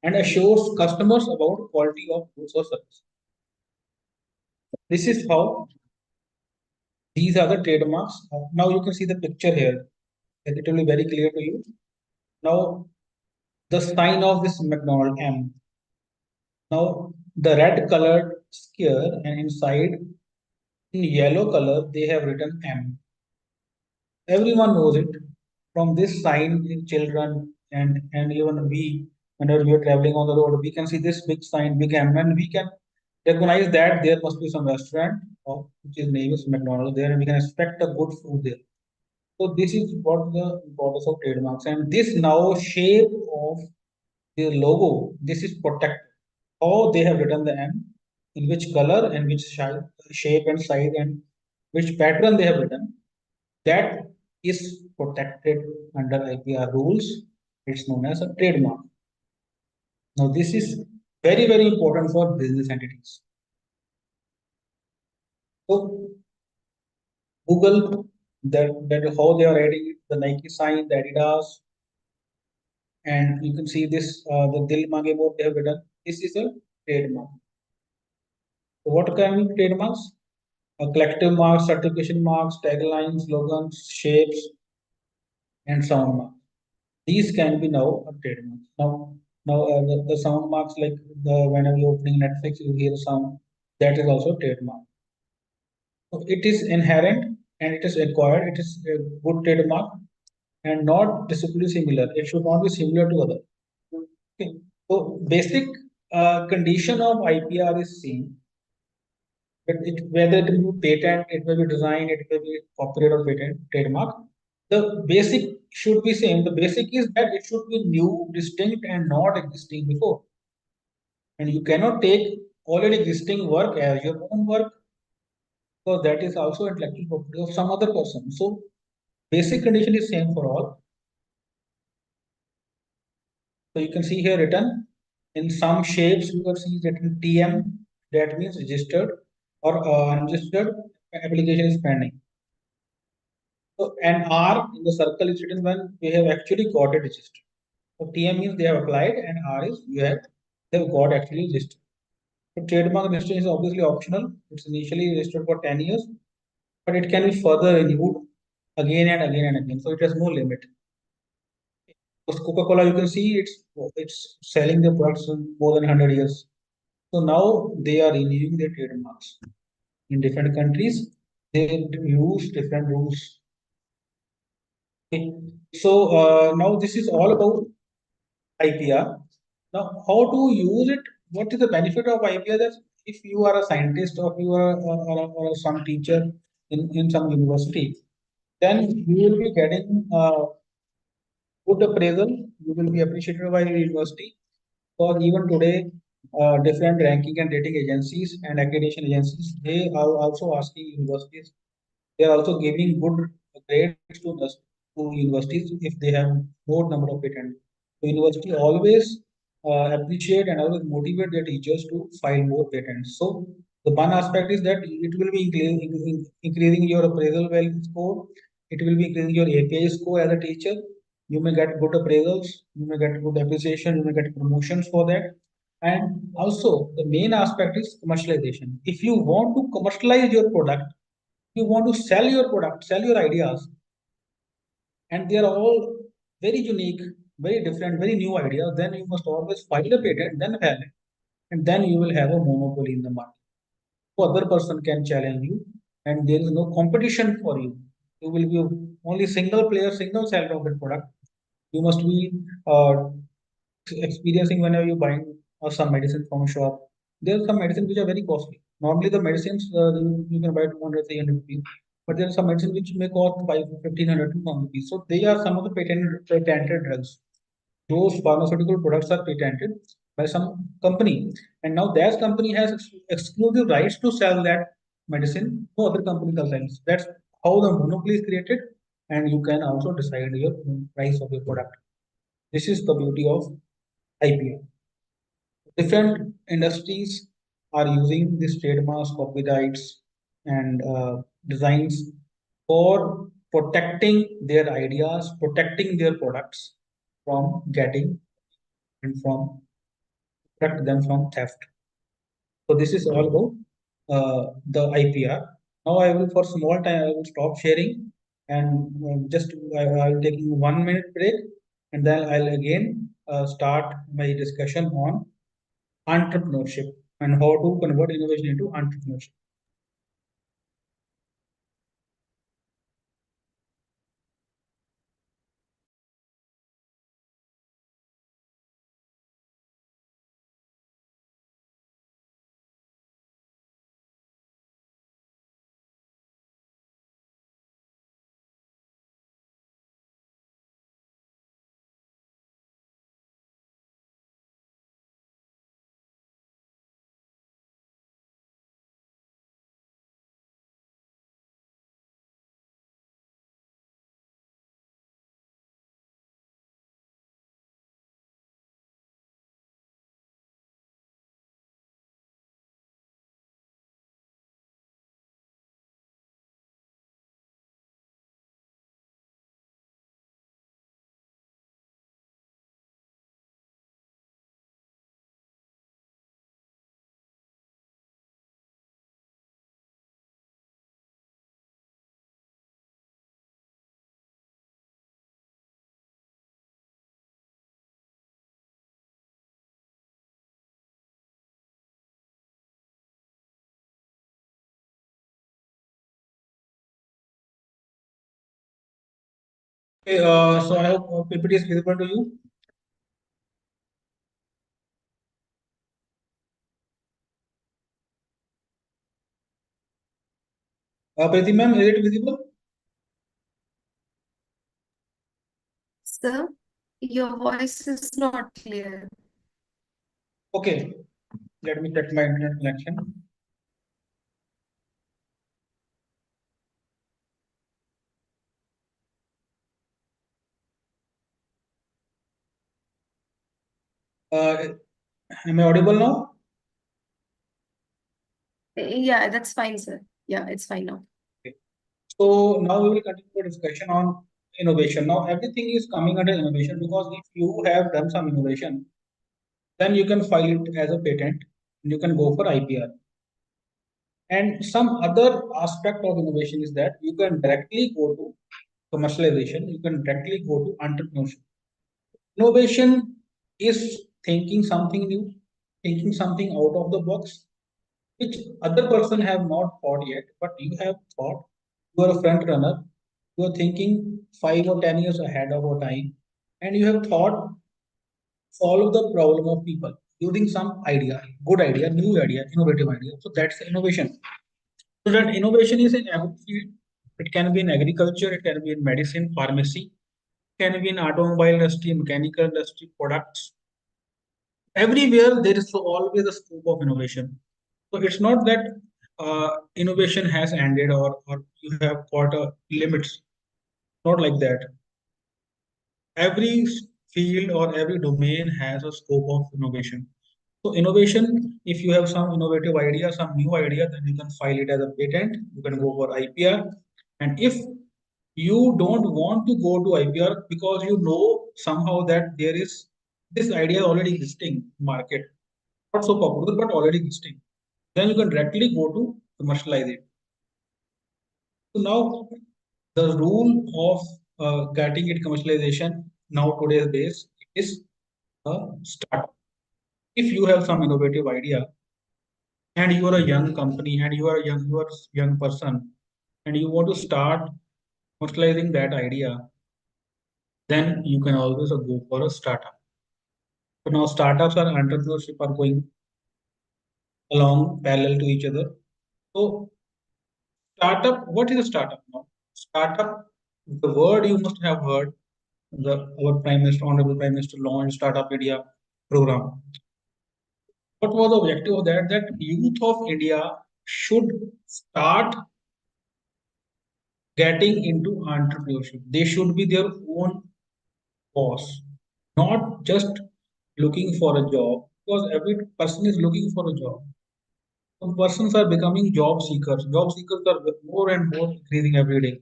and assures customers about quality of goods or service. This is how these are the trademarks. Now you can see the picture here. It will be very clear to you. Now the sign of this McDonald M. Now the red colored square, and inside in yellow color they have written M. Everyone knows it. From this sign, children and even we, whenever we are traveling on the road, we can see this big sign, big M, and we can recognize that there must be some restaurant or which is name is McDonald's there, and we can expect a good food there. So this is what the importance of trademarks, and this now shape of the logo. This is protected. How they have written the M, in which color and which shape and size and which pattern they have written, that is protected under IPR rules. It's known as a trademark. Now, this is very, very important for business entities. So, Google, that how they are writing the Nike sign, the Adidas, and you can see this the Dil Mange More they have written. This is a trademark. So, what can be trademarks? Collective marks, certification marks, taglines, slogans, shapes, and sound marks. These can be now a trademark. Now, the sound marks like the whenever you're opening Netflix, you hear a sound. That is also a trademark. So it is inherent and it is acquired. It is a good trademark and not disciplinary similar. It should not be similar to other. Okay. So basic condition of IPR is same. But whether it will be patent, it may be design, it may be copyright or patent, trademark. The basic should be same. The basic is that it should be new, distinct, and not existing before. And you cannot take already existing work as your own work, because that is also intellectual property of some other person. So basic condition is same for all. So you can see here written in some shapes you can see written TM, that means registered, or unregistered application is pending. So an R in the circle is written when we have actually got it registered. So TM means they have applied, and R is they have got actually registered. So trademark registration is obviously optional. It's initially registered for 10 years, but it can be further renewed again and again and again. So it has no limit. Because Coca-Cola, you can see it's selling their products in more than 100 years. So now they are renewing their trademarks in different countries. They use different rules. Okay. So now this is all about IPR. Now, how to use it? What is the benefit of IPR? That if you are a scientist or you are or some teacher in some university, then you will be getting good appraisal. You will be appreciated by the university. Or even today, different ranking and rating agencies and accreditation agencies, they are also asking universities, they are also giving good grades to universities if they have more number of patents. So university always appreciate and always motivate their teachers to file more patents. So the one aspect is that it will be increasing your appraisal value score. It will be increasing your API score as a teacher. You may get good appraisals. You may get good appreciation. You may get promotions for that. And also the main aspect is commercialization. If you want to commercialize your product, you want to sell your product, sell your ideas, and they are all very unique, very different, very new ideas, then you must always file a patent, then file it, and then you will have a monopoly in the market. No other person can challenge you, and there is no competition for you. You will be only single player, single seller of the product. You must be experiencing whenever you're buying some medicine from a shop. There are some medicines which are very costly. Normally, the medicines you can buy 200, 300 rupees, but there are some medicines which may cost 1,500, 2,000 rupees. So they are some of the patented drugs. Those pharmaceutical products are patented by some company, and now that company has exclusive rights to sell that medicine. No other company can sell. That's how the monopoly is created, and you can also decide your price of your product. This is the beauty of IPO. Different industries are using these trademarks, copyrights, and designs for protecting their ideas, protecting their products from getting and from protect them from theft. So this is all about the IPR. Now I will, for small time, I will stop sharing and just I will take 1 minute break, and then I'll again start my discussion on entrepreneurship. and how to convert innovation into entrepreneurship. Okay, so I hope PPT is visible to you. Preeti ma'am, is it visible? Sir, your voice is not clear. Okay, let me check my internet connection. Uh, am I audible now? Yeah, that's fine, sir. Yeah, it's fine now. Okay. So now we will continue the discussion on innovation. Now everything is coming under innovation because if you have done some innovation, then you can file it as a patent and you can go for IPR. And some other aspect of innovation is that you can directly go to commercialization, you can directly go to entrepreneurship. Innovation is thinking something new, thinking something out of the box, which other person have not thought yet, but you have thought. You are a front runner. You are thinking 5 or 10 years ahead of our time, and you have thought solve the problem of people using some idea, good idea, new idea, innovative idea. So that's innovation. So that innovation is in every field. It can be in agriculture, it can be in medicine, pharmacy, it can be in automobile industry, mechanical industry, products. Everywhere there is always a scope of innovation. So it's not that innovation has ended or you have got a limits. Not like that. Every field or every domain has a scope of innovation. So innovation, if you have some innovative idea, some new idea, then you can file it as a patent. You can go for IPR. And if you don't want to go to IPR because you know somehow that there is this idea already existing in market, not so popular but already existing, then you can directly go to commercialize it. So now the rule of getting it commercialization now today's days is a startup. If you have some innovative idea and you are a young company and you are young person and you want to start commercializing that idea, then you can always go for a startup. So now startups and entrepreneurship are going along parallel to each other. So startup, what is a startup now? Startup, the word you must have heard, our Prime Minister, Honorable Prime Minister launched Startup India program. What was the objective of that? That youth of India should start getting into entrepreneurship. They should be their own boss, not just looking for a job, because every person is looking for a job. Some persons are becoming job seekers. Job seekers are more and more increasing every day.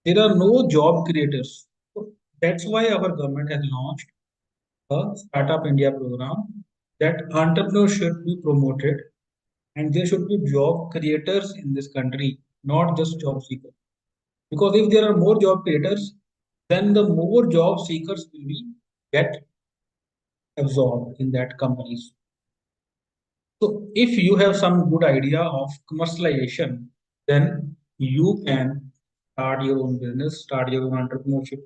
There are no job creators. So that's why our government has launched a Startup India program that entrepreneurs should be promoted and there should be job creators in this country, not just job seekers. Because if there are more job creators, then the more job seekers will be get absorbed in that companies. So if you have some good idea of commercialization, then you can start your own business, start your own entrepreneurship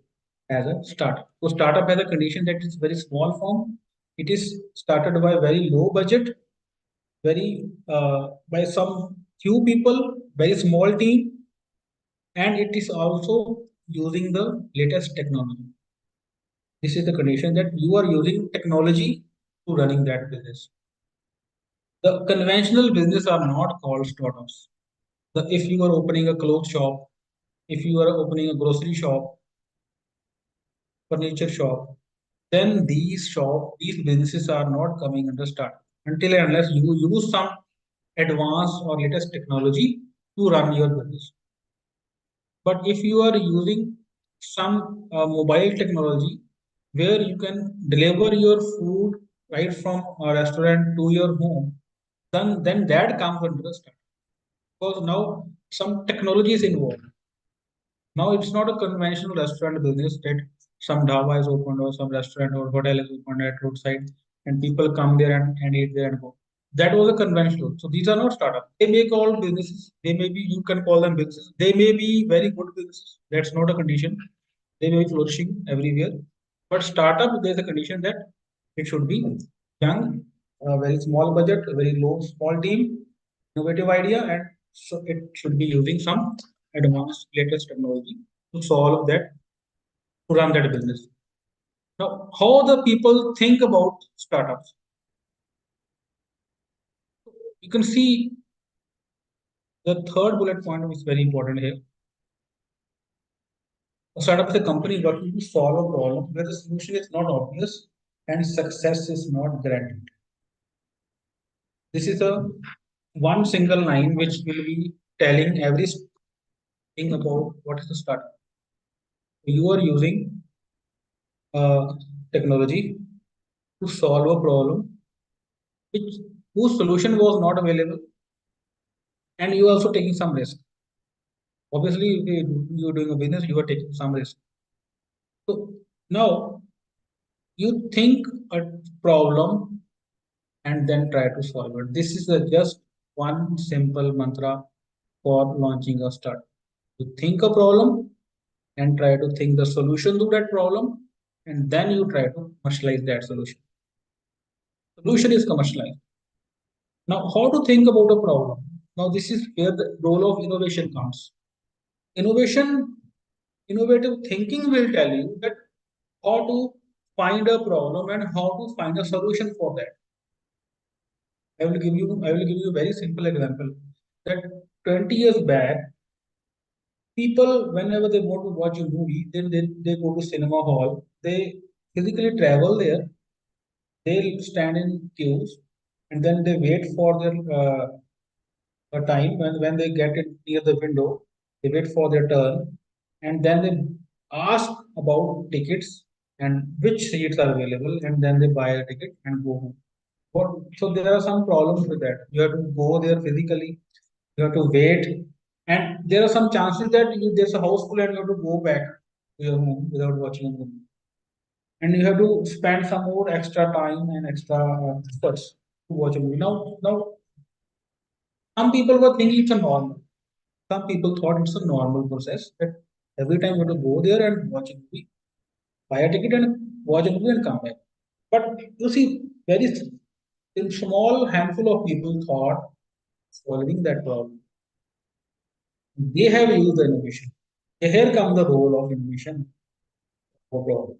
as a startup. So startup has a condition that is very small form. It is started by very low budget, very by some few people, very small team, and it is also using the latest technology. This is the condition that you are using technology to running that business. The conventional business are not called startups. If you are opening a clothes shop, if you are opening a grocery shop, furniture shop, then these businesses are not coming under startup until and unless you use some advanced or latest technology to run your business. But if you are using some mobile technology where you can deliver your food right from a restaurant to your home, then that comes under the startup. Because now some technology is involved. Now it's not a conventional restaurant business that some dhaba is opened or some restaurant or hotel is opened at roadside and people come there and eat there and go. That was a conventional. So these are not startup. They make all businesses. They may be, you can call them businesses. They may be very good businesses. That's not a condition. They may be flourishing everywhere. But startup, there's a condition that it should be young, a very small budget, a very low, small team, innovative idea, and so it should be using some advanced latest technology to solve that, to run that business. Now, how the people think about startups? You can see the third bullet point is very important here. A startup is a company working to solve a problem where the solution is not obvious and success is not guaranteed. This is a one single line which will be telling everything about what is the startup. You are using technology to solve a problem which whose solution was not available, and you are also taking some risk. Obviously, if you're doing a business, you are taking some risk. So now you think a problem and then try to solve it. This is just one simple mantra for launching a startup. You think a problem and try to think the solution to that problem, and then you try to commercialize that solution. Solution is commercialized. Now, how to think about a problem? Now, this is where the role of innovation comes. Innovation, innovative thinking will tell you that how to find a problem and how to find a solution for that. I will give you a very simple example that 20 years back, people, whenever they want to watch a movie, then they go to cinema hall, they physically travel there, they'll stand in queues, and then they wait for their a time when they get it near the window, they wait for their turn, and then they ask about tickets and which seats are available, and then they buy a ticket and go home. So there are some problems with that. You have to go there physically, you have to wait, and there are some chances that there's a house full and you have to go back to your home without watching a movie. And you have to spend some more extra time and extra efforts to watch a movie. Now, some people were thinking it's a normal. Some people thought it's a normal process that every time you have to go there and watch a movie, buy a ticket and watch a movie and come back. But you see, very small handful of people thought solving that problem. They have used the innovation. Here comes the role of innovation overall.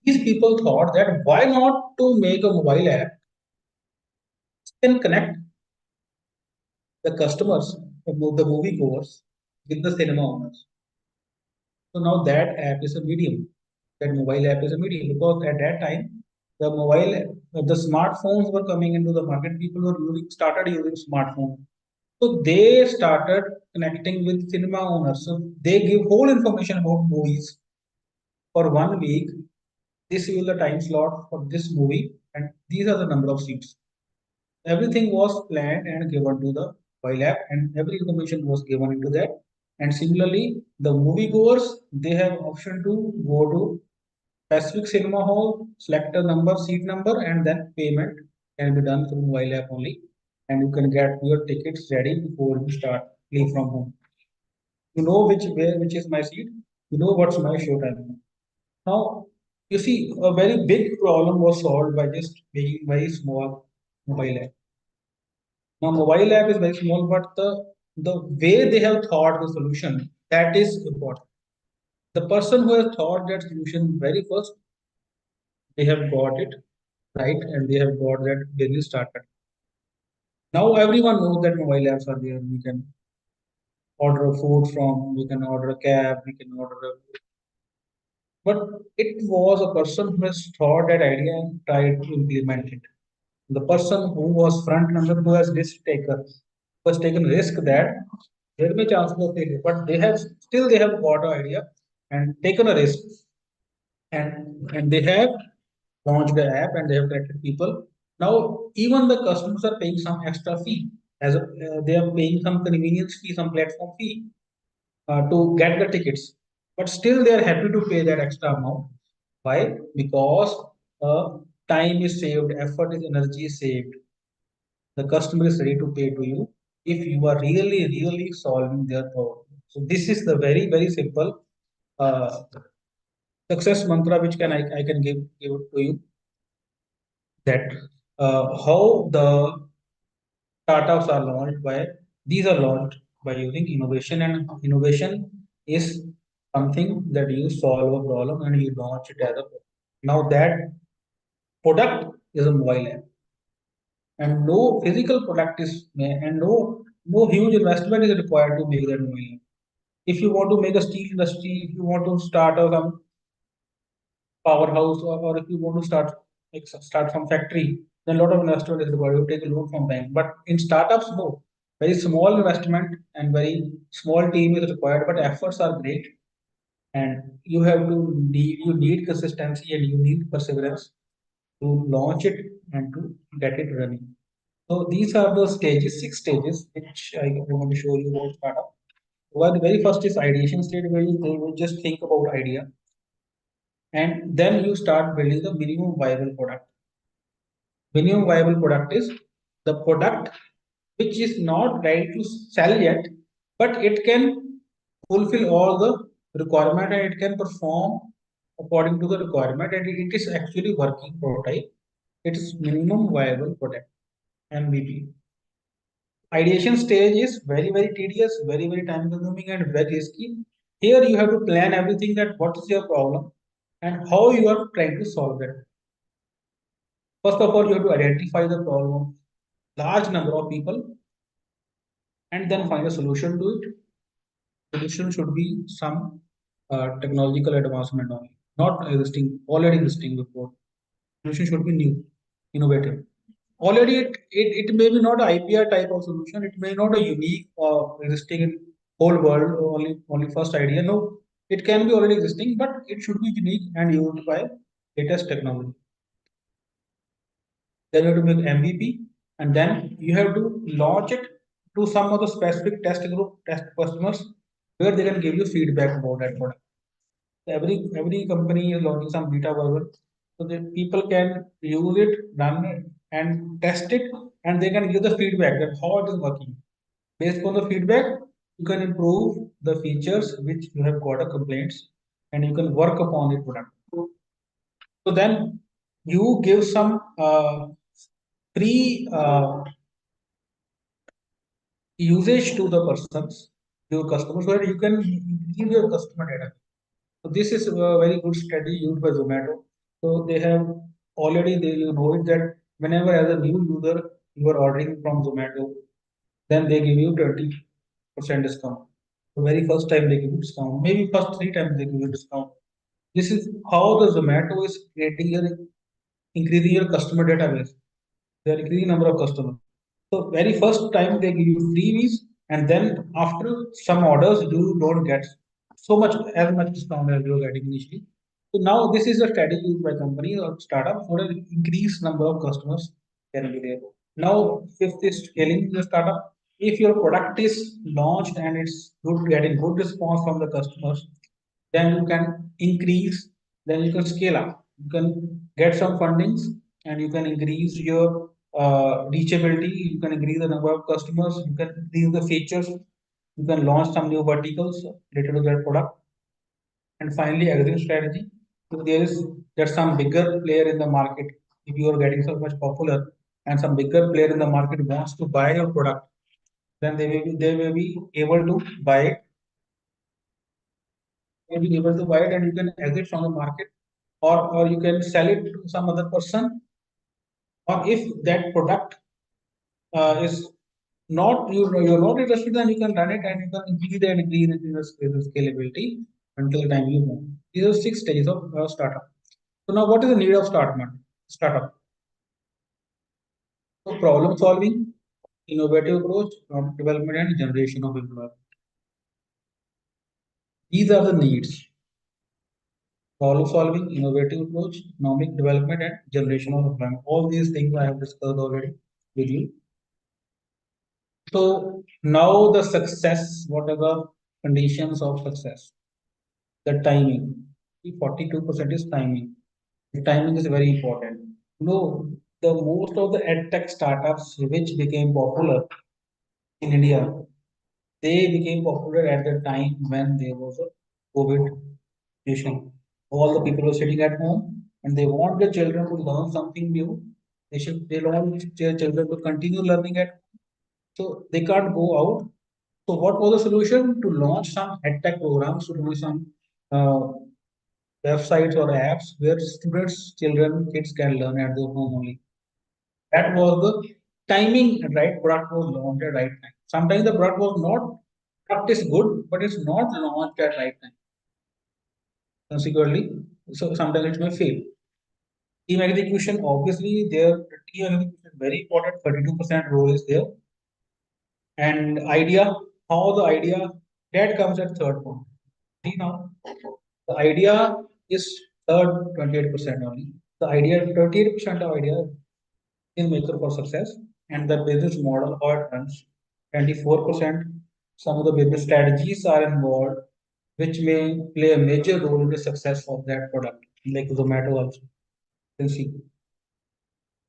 These people thought that why not to make a mobile app can connect the customers, the movie goers, with the cinema owners. So now that app is a medium. That mobile app is a medium because at that time the smartphones were coming into the market. People were started using smartphones. So they started connecting with cinema owners. So they give whole information about movies for 1 week. This is the time slot for this movie, and these are the number of seats. Everything was planned and given to the mobile app, and every information was given into that. And similarly, the moviegoers they have option to go to specific cinema hall, select a number, seat number, and then payment. can be done through mobile app only, and you can get your tickets ready before you start leave from home. You know which is my seat. You know what's my show time. Now you see a very big problem was solved by just making very small mobile app. Now mobile app is very small, but the way they have thought the solution, that is important. The person who has thought that solution very first, they have got it right, and they have got that business started. Now everyone knows that mobile apps are there. We can order food from, we can order a cab, we can order a, but it was a person who has thought that idea and tried to implement it. The person who was front runner, who has risk taker, was taken risk that there may chances of failure, but they have still they have got an idea and taken a risk, and they have launched the app and they have connected people. Now even the customers are paying some extra fee, as a, they are paying some convenience fee, some platform fee to get the tickets, but still they are happy to pay that extra amount. Why? Because time is saved, effort is energy is saved. The customer is ready to pay to you if you are really solving their problem. So this is the very simple uh, success mantra which I can give it to you, that how the startups are launched by, these are launched by using innovation, and innovation is something that you solve a problem and you launch it as a product. Now that product is a mobile app, and no physical product is and no huge investment is required to make that mobile app. If you want to make a steel industry, if you want to start a some powerhouse, or if you want to start start some factory, then a lot of investment is required. You take a loan from bank. But in startups, no. Very small investment and very small team is required, but efforts are great. And you need consistency and you need perseverance to launch it and to get it running. So these are the stages, 6 stages, which I want to show you about startup. Well, the very first is ideation stage, where you will just think about idea, and then you start building the minimum viable product. Minimum viable product is the product which is not ready to sell yet, but it can fulfill all the requirement and it can perform according to the requirement, and it is actually working prototype. It is minimum viable product, MVP. Ideation stage is very tedious, very time consuming and very risky. Here you have to plan everything, that what is your problem and how you are trying to solve it. First of all, you have to identify the problem, large number of people, and then find a solution to it. Solution should be some technological advancement only, not already existing before. Solution should be new, innovative. Already it may be not an IPR type of solution. It may not a unique or existing in whole world, only first idea. No, it can be already existing, but it should be unique and used by latest technology. Then you have to make MVP, and then you have to launch it to some of the specific test group, test customers, where they can give you feedback about that product. Every company is launching some beta version, so that people can use it, run it, and test it, and they can give the feedback that how it is working. Based on the feedback, you can improve the features which you have got a complaints, and you can work upon the product. So then you give some free usage to the persons, your customers, where you can give your customer data. So this is a very good strategy used by Zomato. So they have already, you know it, that whenever as a new user you are ordering from Zomato, then they give you 20% discount. The very first time they give you discount, maybe first 3 times they give you discount. This is how the Zomato is creating your increasing your customer database. They are increasing number of customers. So very first time they give you freebies, and then after some orders you don't get so much as much discount as you're getting initially. So now this is a strategy used by companies or startups for an increased number of customers can be there. Now fifth is scaling the startup. If your product is launched and it's good, getting good response from the customers, then you can increase, then you can scale up. You can get some fundings and you can increase your reachability, you can increase the number of customers, you can increase the features, you can launch some new verticals related to that product. And finally, exit strategy. If there's some bigger player in the market, if you are getting so much popular and some bigger player in the market wants to buy your product, then they may be able to buy it, may be able to buy it, and you can exit from the market, or you can sell it to some other person, or if that product is not you're not interested, then you can run it and you can increase the scalability until the time you want. These are 6 stages of startup. So now, what is the need of startup? So problem solving, innovative approach, development, and generation of employment. These are the needs: problem solving, innovative approach, economic development, and generation of employment. All these things I have discussed already with you. So now the success, what are the conditions of success? The timing. 42% is timing. The timing is very important. No, the most of the edtech startups which became popular in India, they became popular at the time when there was a COVID situation. All the people were sitting at home and they want their children to learn something new. They want their children to continue learning at home. So they can't go out. So what was the solution? To launch some edtech programs, to do some uh, websites or apps where students, children, kids can learn at their home only. That was the timing, right? Product was launched at right time. Sometimes the product was not, product is good, but it's not launched at right time. Consequently, so sometimes it may fail. Team execution, obviously, there team execution is very important. 32% role is there. And idea, how the idea that comes at third point. See now, the idea is third 28% only. The idea, 38% of idea is maker for success, and the business model how it runs. 24%. Some of the business strategies are involved, which may play a major role in the success of that product, like Zomato also. You can see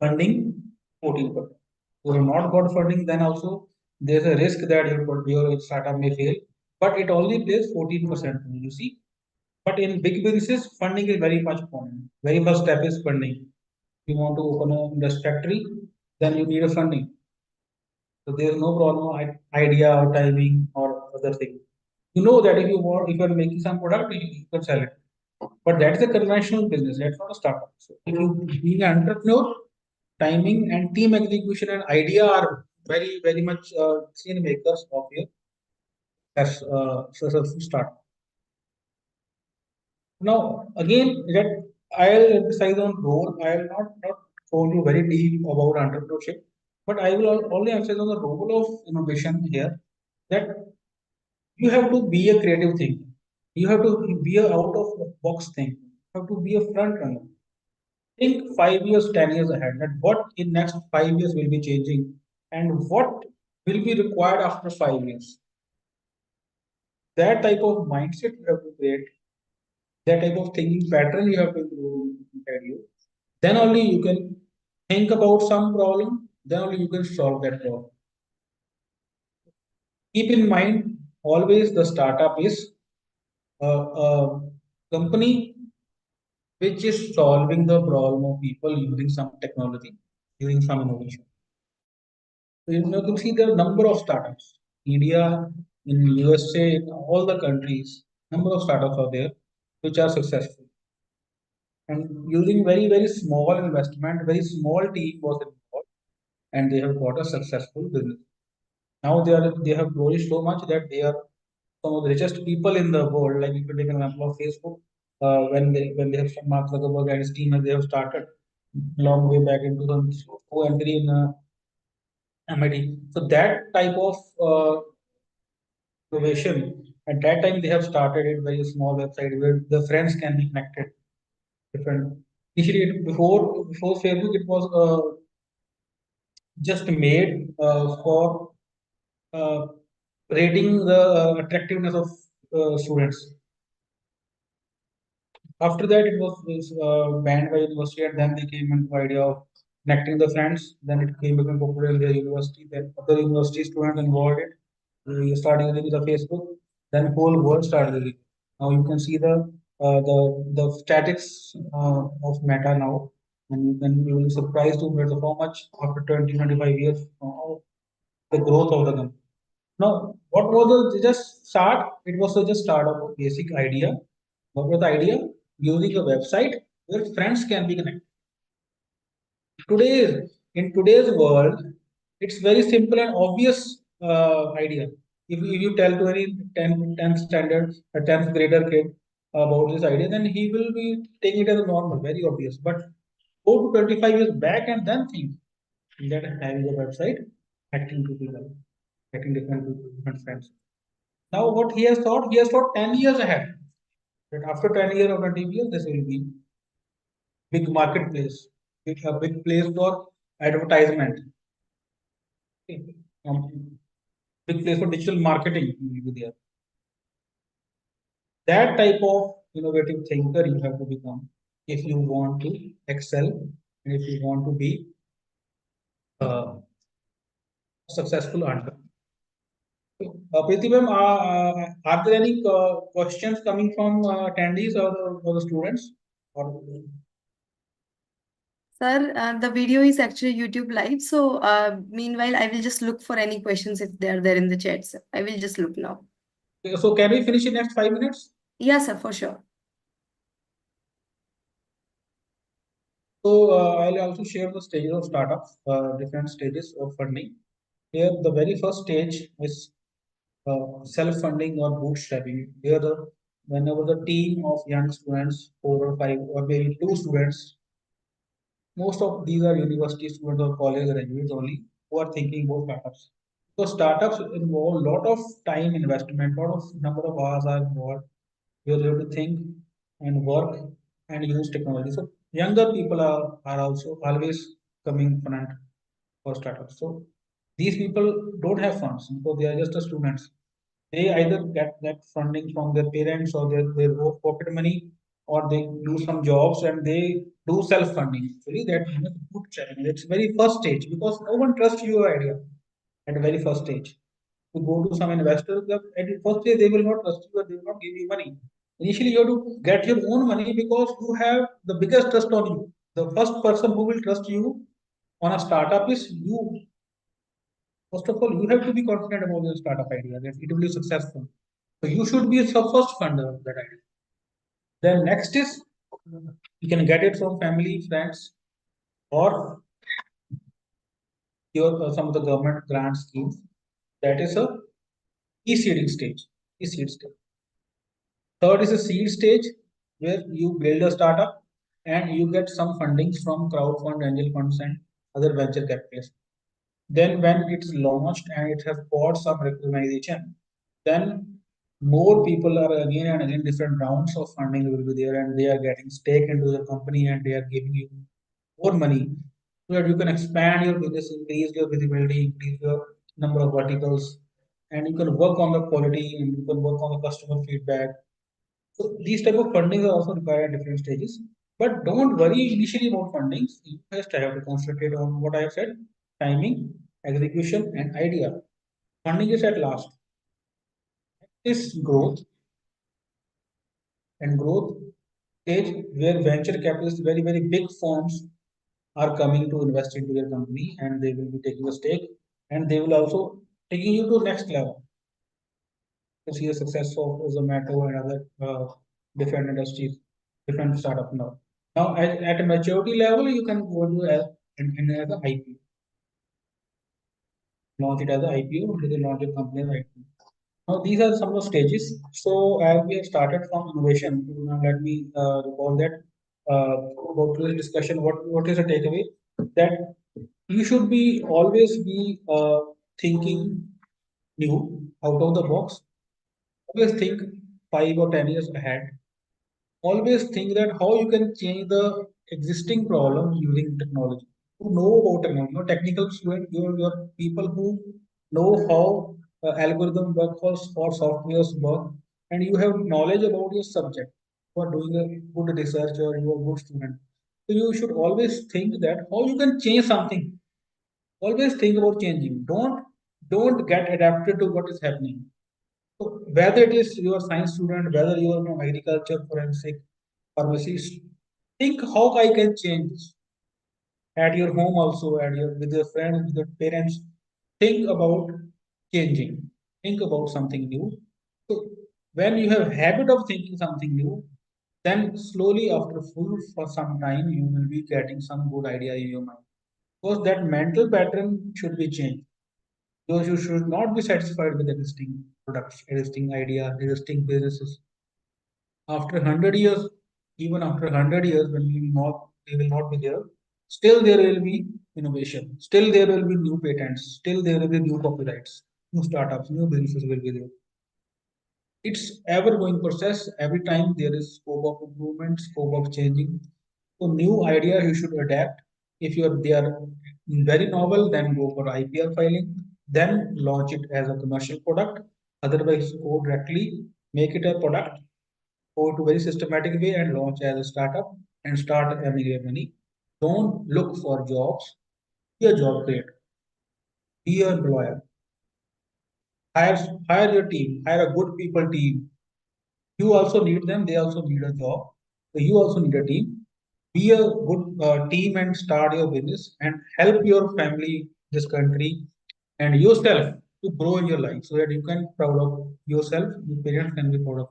funding 14%. You have not got funding, then also there's a risk that your startup may fail, but it only plays 14%. You see, but in big businesses, funding is very much important. Very first step is funding. If you want to open a industry factory, then you need a funding. So there's no problem idea or timing or other thing. You know that if you're making some product, you can sell it. But that's a conventional business. That's not a startup. So if you being an entrepreneur, timing and team execution and idea are very much scene makers of your successful start. Now again, that I'll emphasize on role. I will not go you very deep about entrepreneurship, but I will only emphasize on the role of innovation here. That you have to be a creative thing. You have to be a out of the box thing. You have to be a front runner. Think 5 years, 10 years ahead. That what in next 5 years will be changing, and what will be required after 5 years. That type of mindset you have to create. That type of thinking pattern you have to improve inside you. Then only you can think about some problem. Then only you can solve that problem. Keep in mind always the startup is a company which is solving the problem of people using some technology, using some innovation. So you can see there are number of startups. India, in USA, in all the countries, number of startups are there which are successful. And using very small investment, very small team was involved, and they have got a successful business. Now they have flourished so much that they are some of the richest people in the world. Like if you take an example of Facebook, when they have Mark Zuckerberg and his team, and they have started long way back in 2004 and 3 in MIT. So that type of innovation at that time they have started a very small website where the friends can be connected. Different. Initially, before Facebook, it was just made for uh, rating the attractiveness of students. After that, it was banned by university, and then they came into the idea of connecting the friends. Then it became popular in the university. Then other university students involved it. You start using the Facebook. Then whole world started using it. Now you can see the statics of Meta now, and you will be surprised to know how much after 20 25 years the growth of the company. Now, what was the just start? It was just start of a basic idea. What was the idea? Using a website where friends can be connected. In today's world, it's very simple and obvious idea. If you tell to any 10th standard, a 10th grader kid about this idea, then he will be taking it as a normal, very obvious. But go to 25 years back and then think that having a website, acting to people, getting different people, different friends. Now, what he has thought 10 years ahead. That after 10 years or 20 years, this will be big marketplace, a big place for advertisement, okay. Big place for digital marketing will be there. That type of innovative thinker you have to become if you want to excel and if you want to be a successful entrepreneur. Preeti ma'am, are there any questions coming from attendees or the students? Or Sir, the video is actually YouTube live. So, meanwhile, I will just look for any questions if they are there in the chat, sir. I will just look now. so can we finish in next 5 minutes? Yeah, sir, for sure. So I'll also share the stages of startups, different stages of funding. Here, the very first stage is self-funding or bootstrapping. Here, whenever the team of young students, 4 or 5 or maybe 2 students, most of these are university students or college graduates only who are thinking about startups. So startups involve a lot of time investment, lot of number of hours are involved. You have to think and work and use technology. So younger people are also always coming front for startups. So these people don't have funds because they are just a students. They either get that funding from their parents or their own pocket money, or they do some jobs and they do self-funding. Actually, that is a good challenge. It's very first stage because no one trusts your idea at the very first stage. To go to some investors, at the first stage they will not trust you, or they will not give you money. Initially, you have to get your own money because you have the biggest trust on you. The first person who will trust you on a startup is you. First of all, you have to be confident about your startup idea that it will be successful. So you should be the first funder of that idea. Then next is you can get it from family, friends, or your some of the government grant schemes. That is a e-seeding stage. E-seed stage. Third is a seed stage where you build a startup and you get some fundings from crowdfund, angel funds, and other venture capitalists. Then when it's launched and it has got some recognition, then more people are again and again different rounds of funding will be there and they are getting stake into the company and they are giving you more money so that you can expand your business, increase your visibility, increase your number of verticals, and you can work on the quality and you can work on the customer feedback. So these type of fundings are also required at different stages. But don't worry initially about fundings. You first have to concentrate on what I have said: timing, execution, and idea. Funding is at last. This growth and growth stage where venture capitalists, very, very big firms are coming to invest into your company and they will be taking a stake and they will also taking you to next level. You see the success of Zomato and other different industries, different startup now. Now at a maturity level, you can go to as an IPO, launch it as an IPO, or they launch a company as IPO. Now these are some of the stages. So as we have started from innovation, now let me recall that about today's discussion. What is the takeaway? That you should be always be thinking new out of the box. Always think 5 or 10 years ahead. Always think that how you can change the existing problem using technology. Who know about technology, technical student, your people who know how algorithm work or softwares work, and you have knowledge about your subject. You are doing a good research or you are a good student. So you should always think that how you can change something. Always think about changing. Don't get adapted to what is happening. So whether it is you are science student, whether you are from agriculture, forensic, pharmacist, think how I can change this at your home also, at your with your friends, with your parents. Think about changing. Think about something new. So when you have habit of thinking something new, then slowly after full for some time you will be getting some good idea in your mind. Because that mental pattern should be changed. Because you should not be satisfied with existing products, existing idea, existing businesses. After 100 years, even after 100 years, when we will not be there, still there will be innovation, still there will be new patents, still there will be new copyrights, new startups, new businesses will be there. It's ever going process. Every time there is scope of improvement, scope of changing. So new idea you should adapt. If they are very novel, then go for IPR filing, then launch it as a commercial product. Otherwise, go directly, make it a product, go to very systematic way and launch as a startup and start earning your money. Don't look for jobs. Be a job creator. Be an employer. Hire your team. Hire a good people team. You also need them. They also need a job. So you also need a team. Be a good team and start your business and help your family, this country, and yourself to grow in your life so that you can proud of yourself. Your parents can be proud of.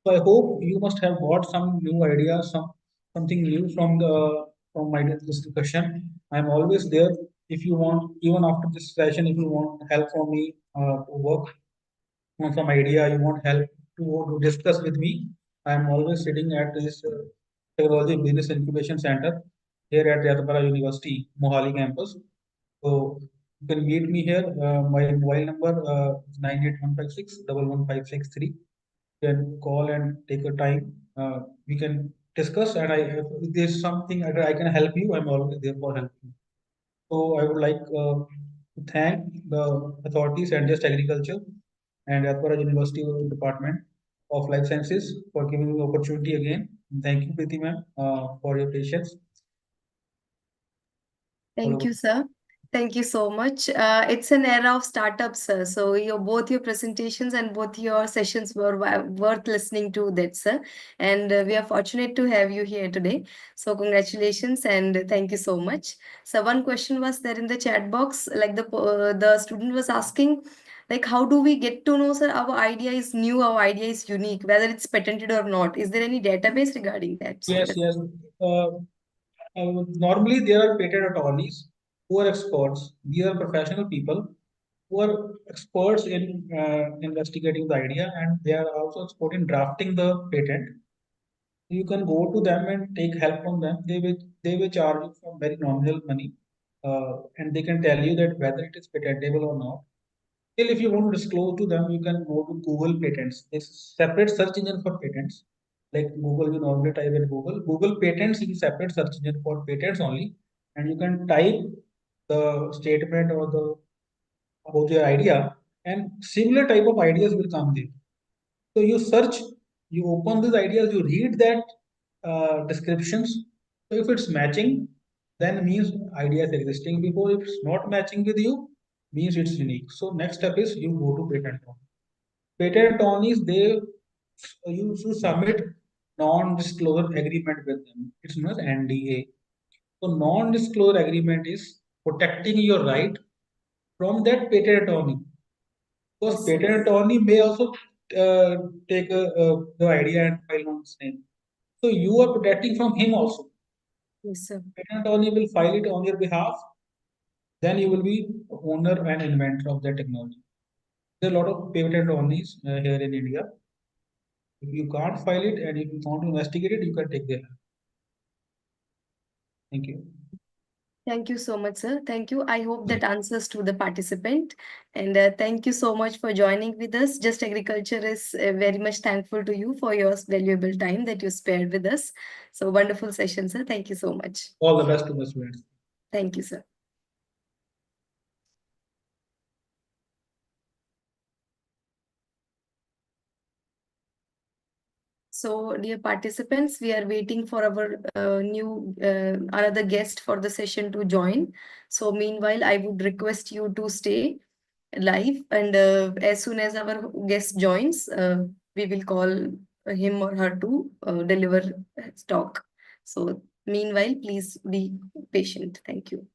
So I hope you must have got some new ideas, something new from my this discussion. I'm always there if you want, even after this session, if you want help from me to work want some idea, you want help to discuss with me, I'm always sitting at this Technology Business Incubation Center here at Yadavara University, Mohali campus. So you can meet me here. My mobile number is 98156 You can call and take a time. We can discuss, and if there's something that I can help you, I'm always there for helping. So I would like to thank the authorities and just agriculture and Yadvara University Department of Life Sciences for giving me the opportunity again. Thank you, Preeti ma'am, for your patience. All Thank over. you, sir. Thank you so much. It's an era of startups, sir. So both your presentations and both your sessions were worth listening to, that, sir. And we are fortunate to have you here today. So congratulations and thank you so much. So one question was there in the chat box, like the student was asking, like how do we get to know, sir, our idea is new, our idea is unique, whether it's patented or not? Is there any database regarding that, sir? Yes, yes. Uh, Normally, there are patent attorneys who are experts. These are professional people who are experts in investigating the idea, and they are also expert in drafting the patent. You can go to them and take help from them. They will charge you some very nominal money, and they can tell you that whether it is patentable or not. Still, if you want to disclose to them, you can go to Google Patents. It's a separate search engine for patents. Like Google, you normally type in Google. Google Patents is a separate search engine for patents only, and you can type the statement or the about your idea, and similar type of ideas will come there. So you search, you open these ideas, you read that descriptions. So if it's matching, then means idea is existing before. If it's not matching with you, means it's unique. So next step is you go to patent attorney. Patent attorneys, you should submit non-disclosure agreement with them. It's known as NDA. So non-disclosure agreement is protecting your right from that patent attorney. Because Yes, sir. patent attorney may also take the idea and file on his name. So you are protecting from him also. Yes, sir. Patent attorney will file it on your behalf. Then you will be owner and inventor of that technology. There are a lot of patent attorneys here in India. If you can't file it and if you want to investigate it, you can take their help. Thank you. Thank you so much, sir. Thank you. I hope that answers to the participant. And thank you so much for joining with us. Just Agriculture is very much thankful to you for your valuable time that you spared with us. So wonderful session, sir. Thank you so much. All the best to the students. Thank you, sir. So, dear participants, we are waiting for our new another guest for the session to join. So, meanwhile, I would request you to stay live, and as soon as our guest joins, we will call him or her to deliver his talk. So, meanwhile, please be patient. Thank you.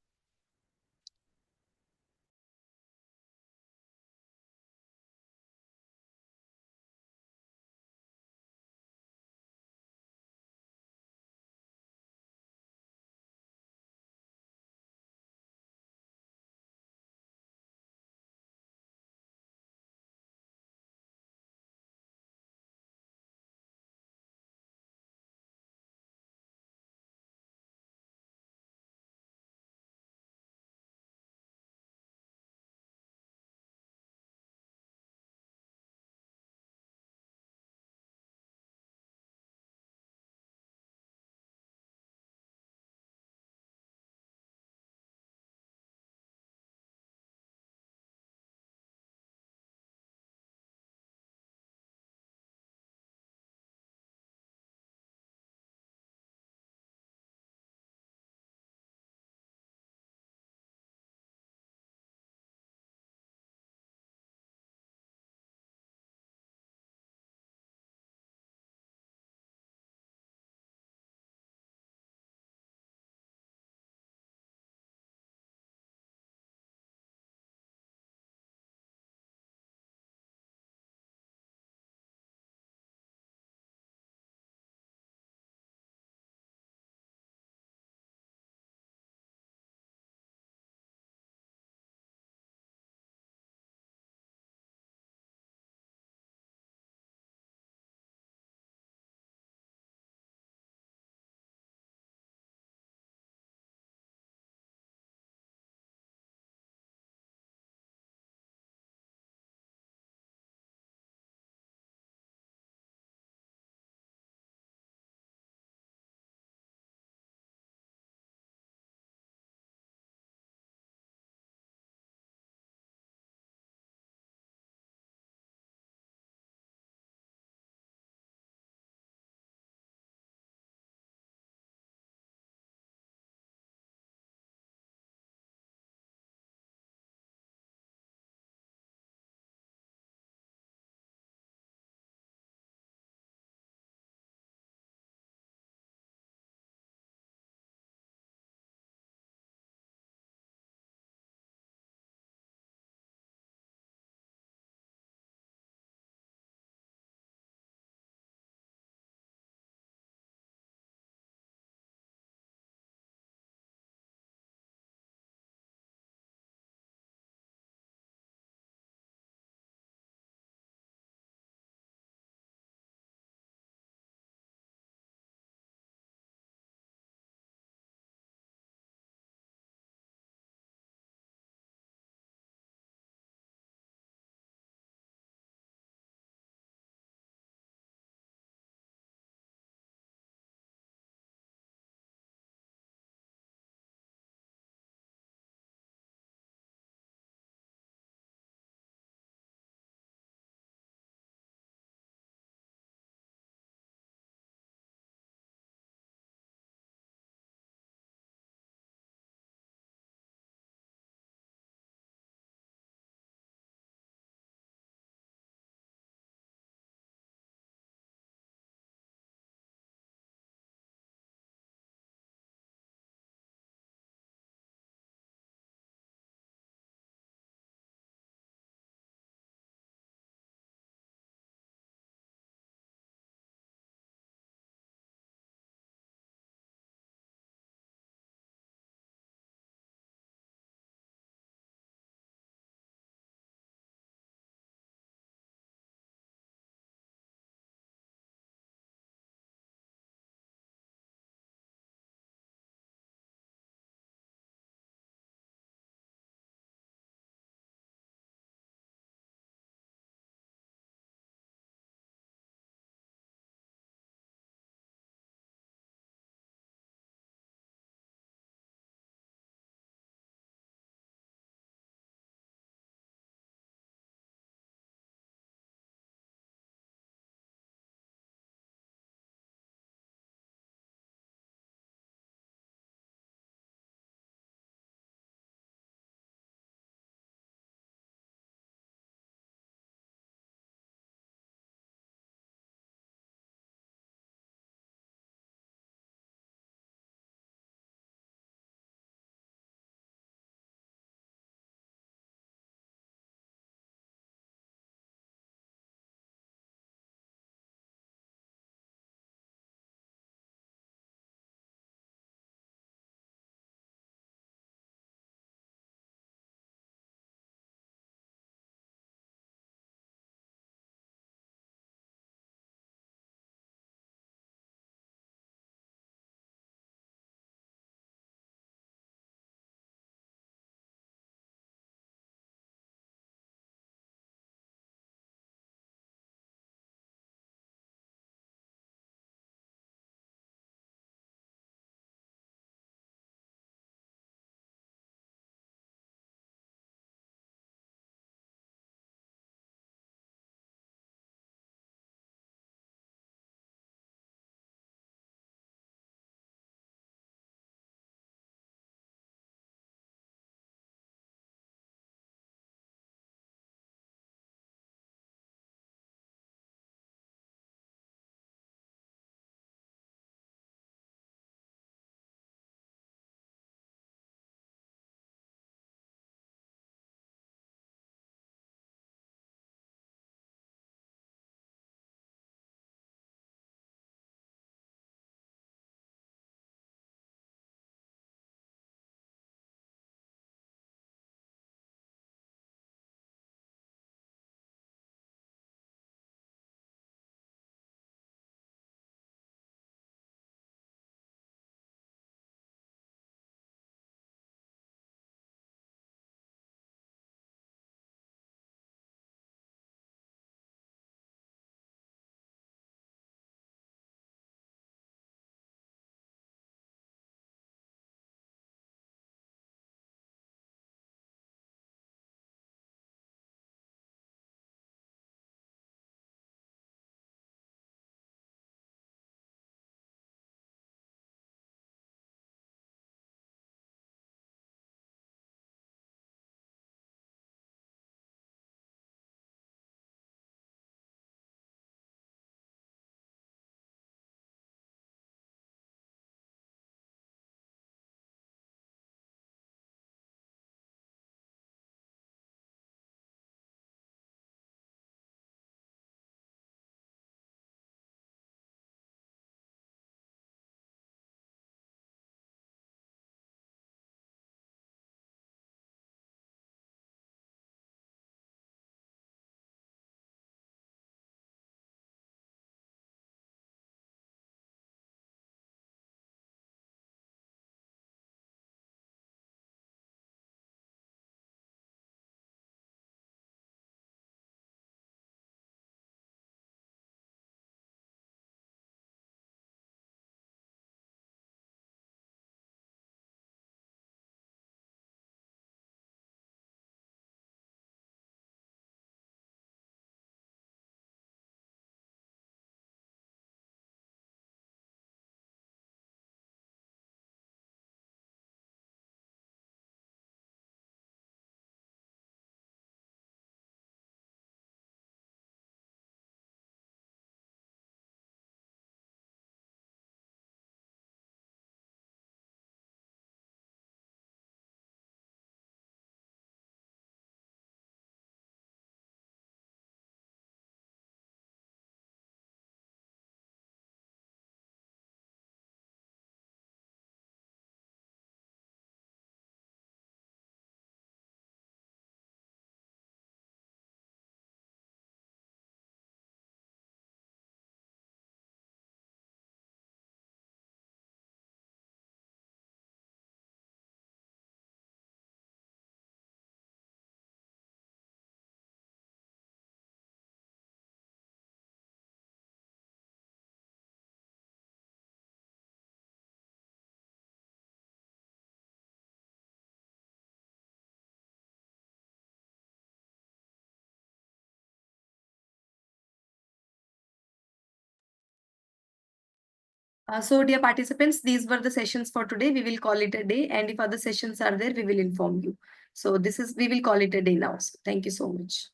So dear participants, these were the sessions for today. We will call it a day, and if other sessions are there, we will inform you. So we will call it a day now. So thank you so much.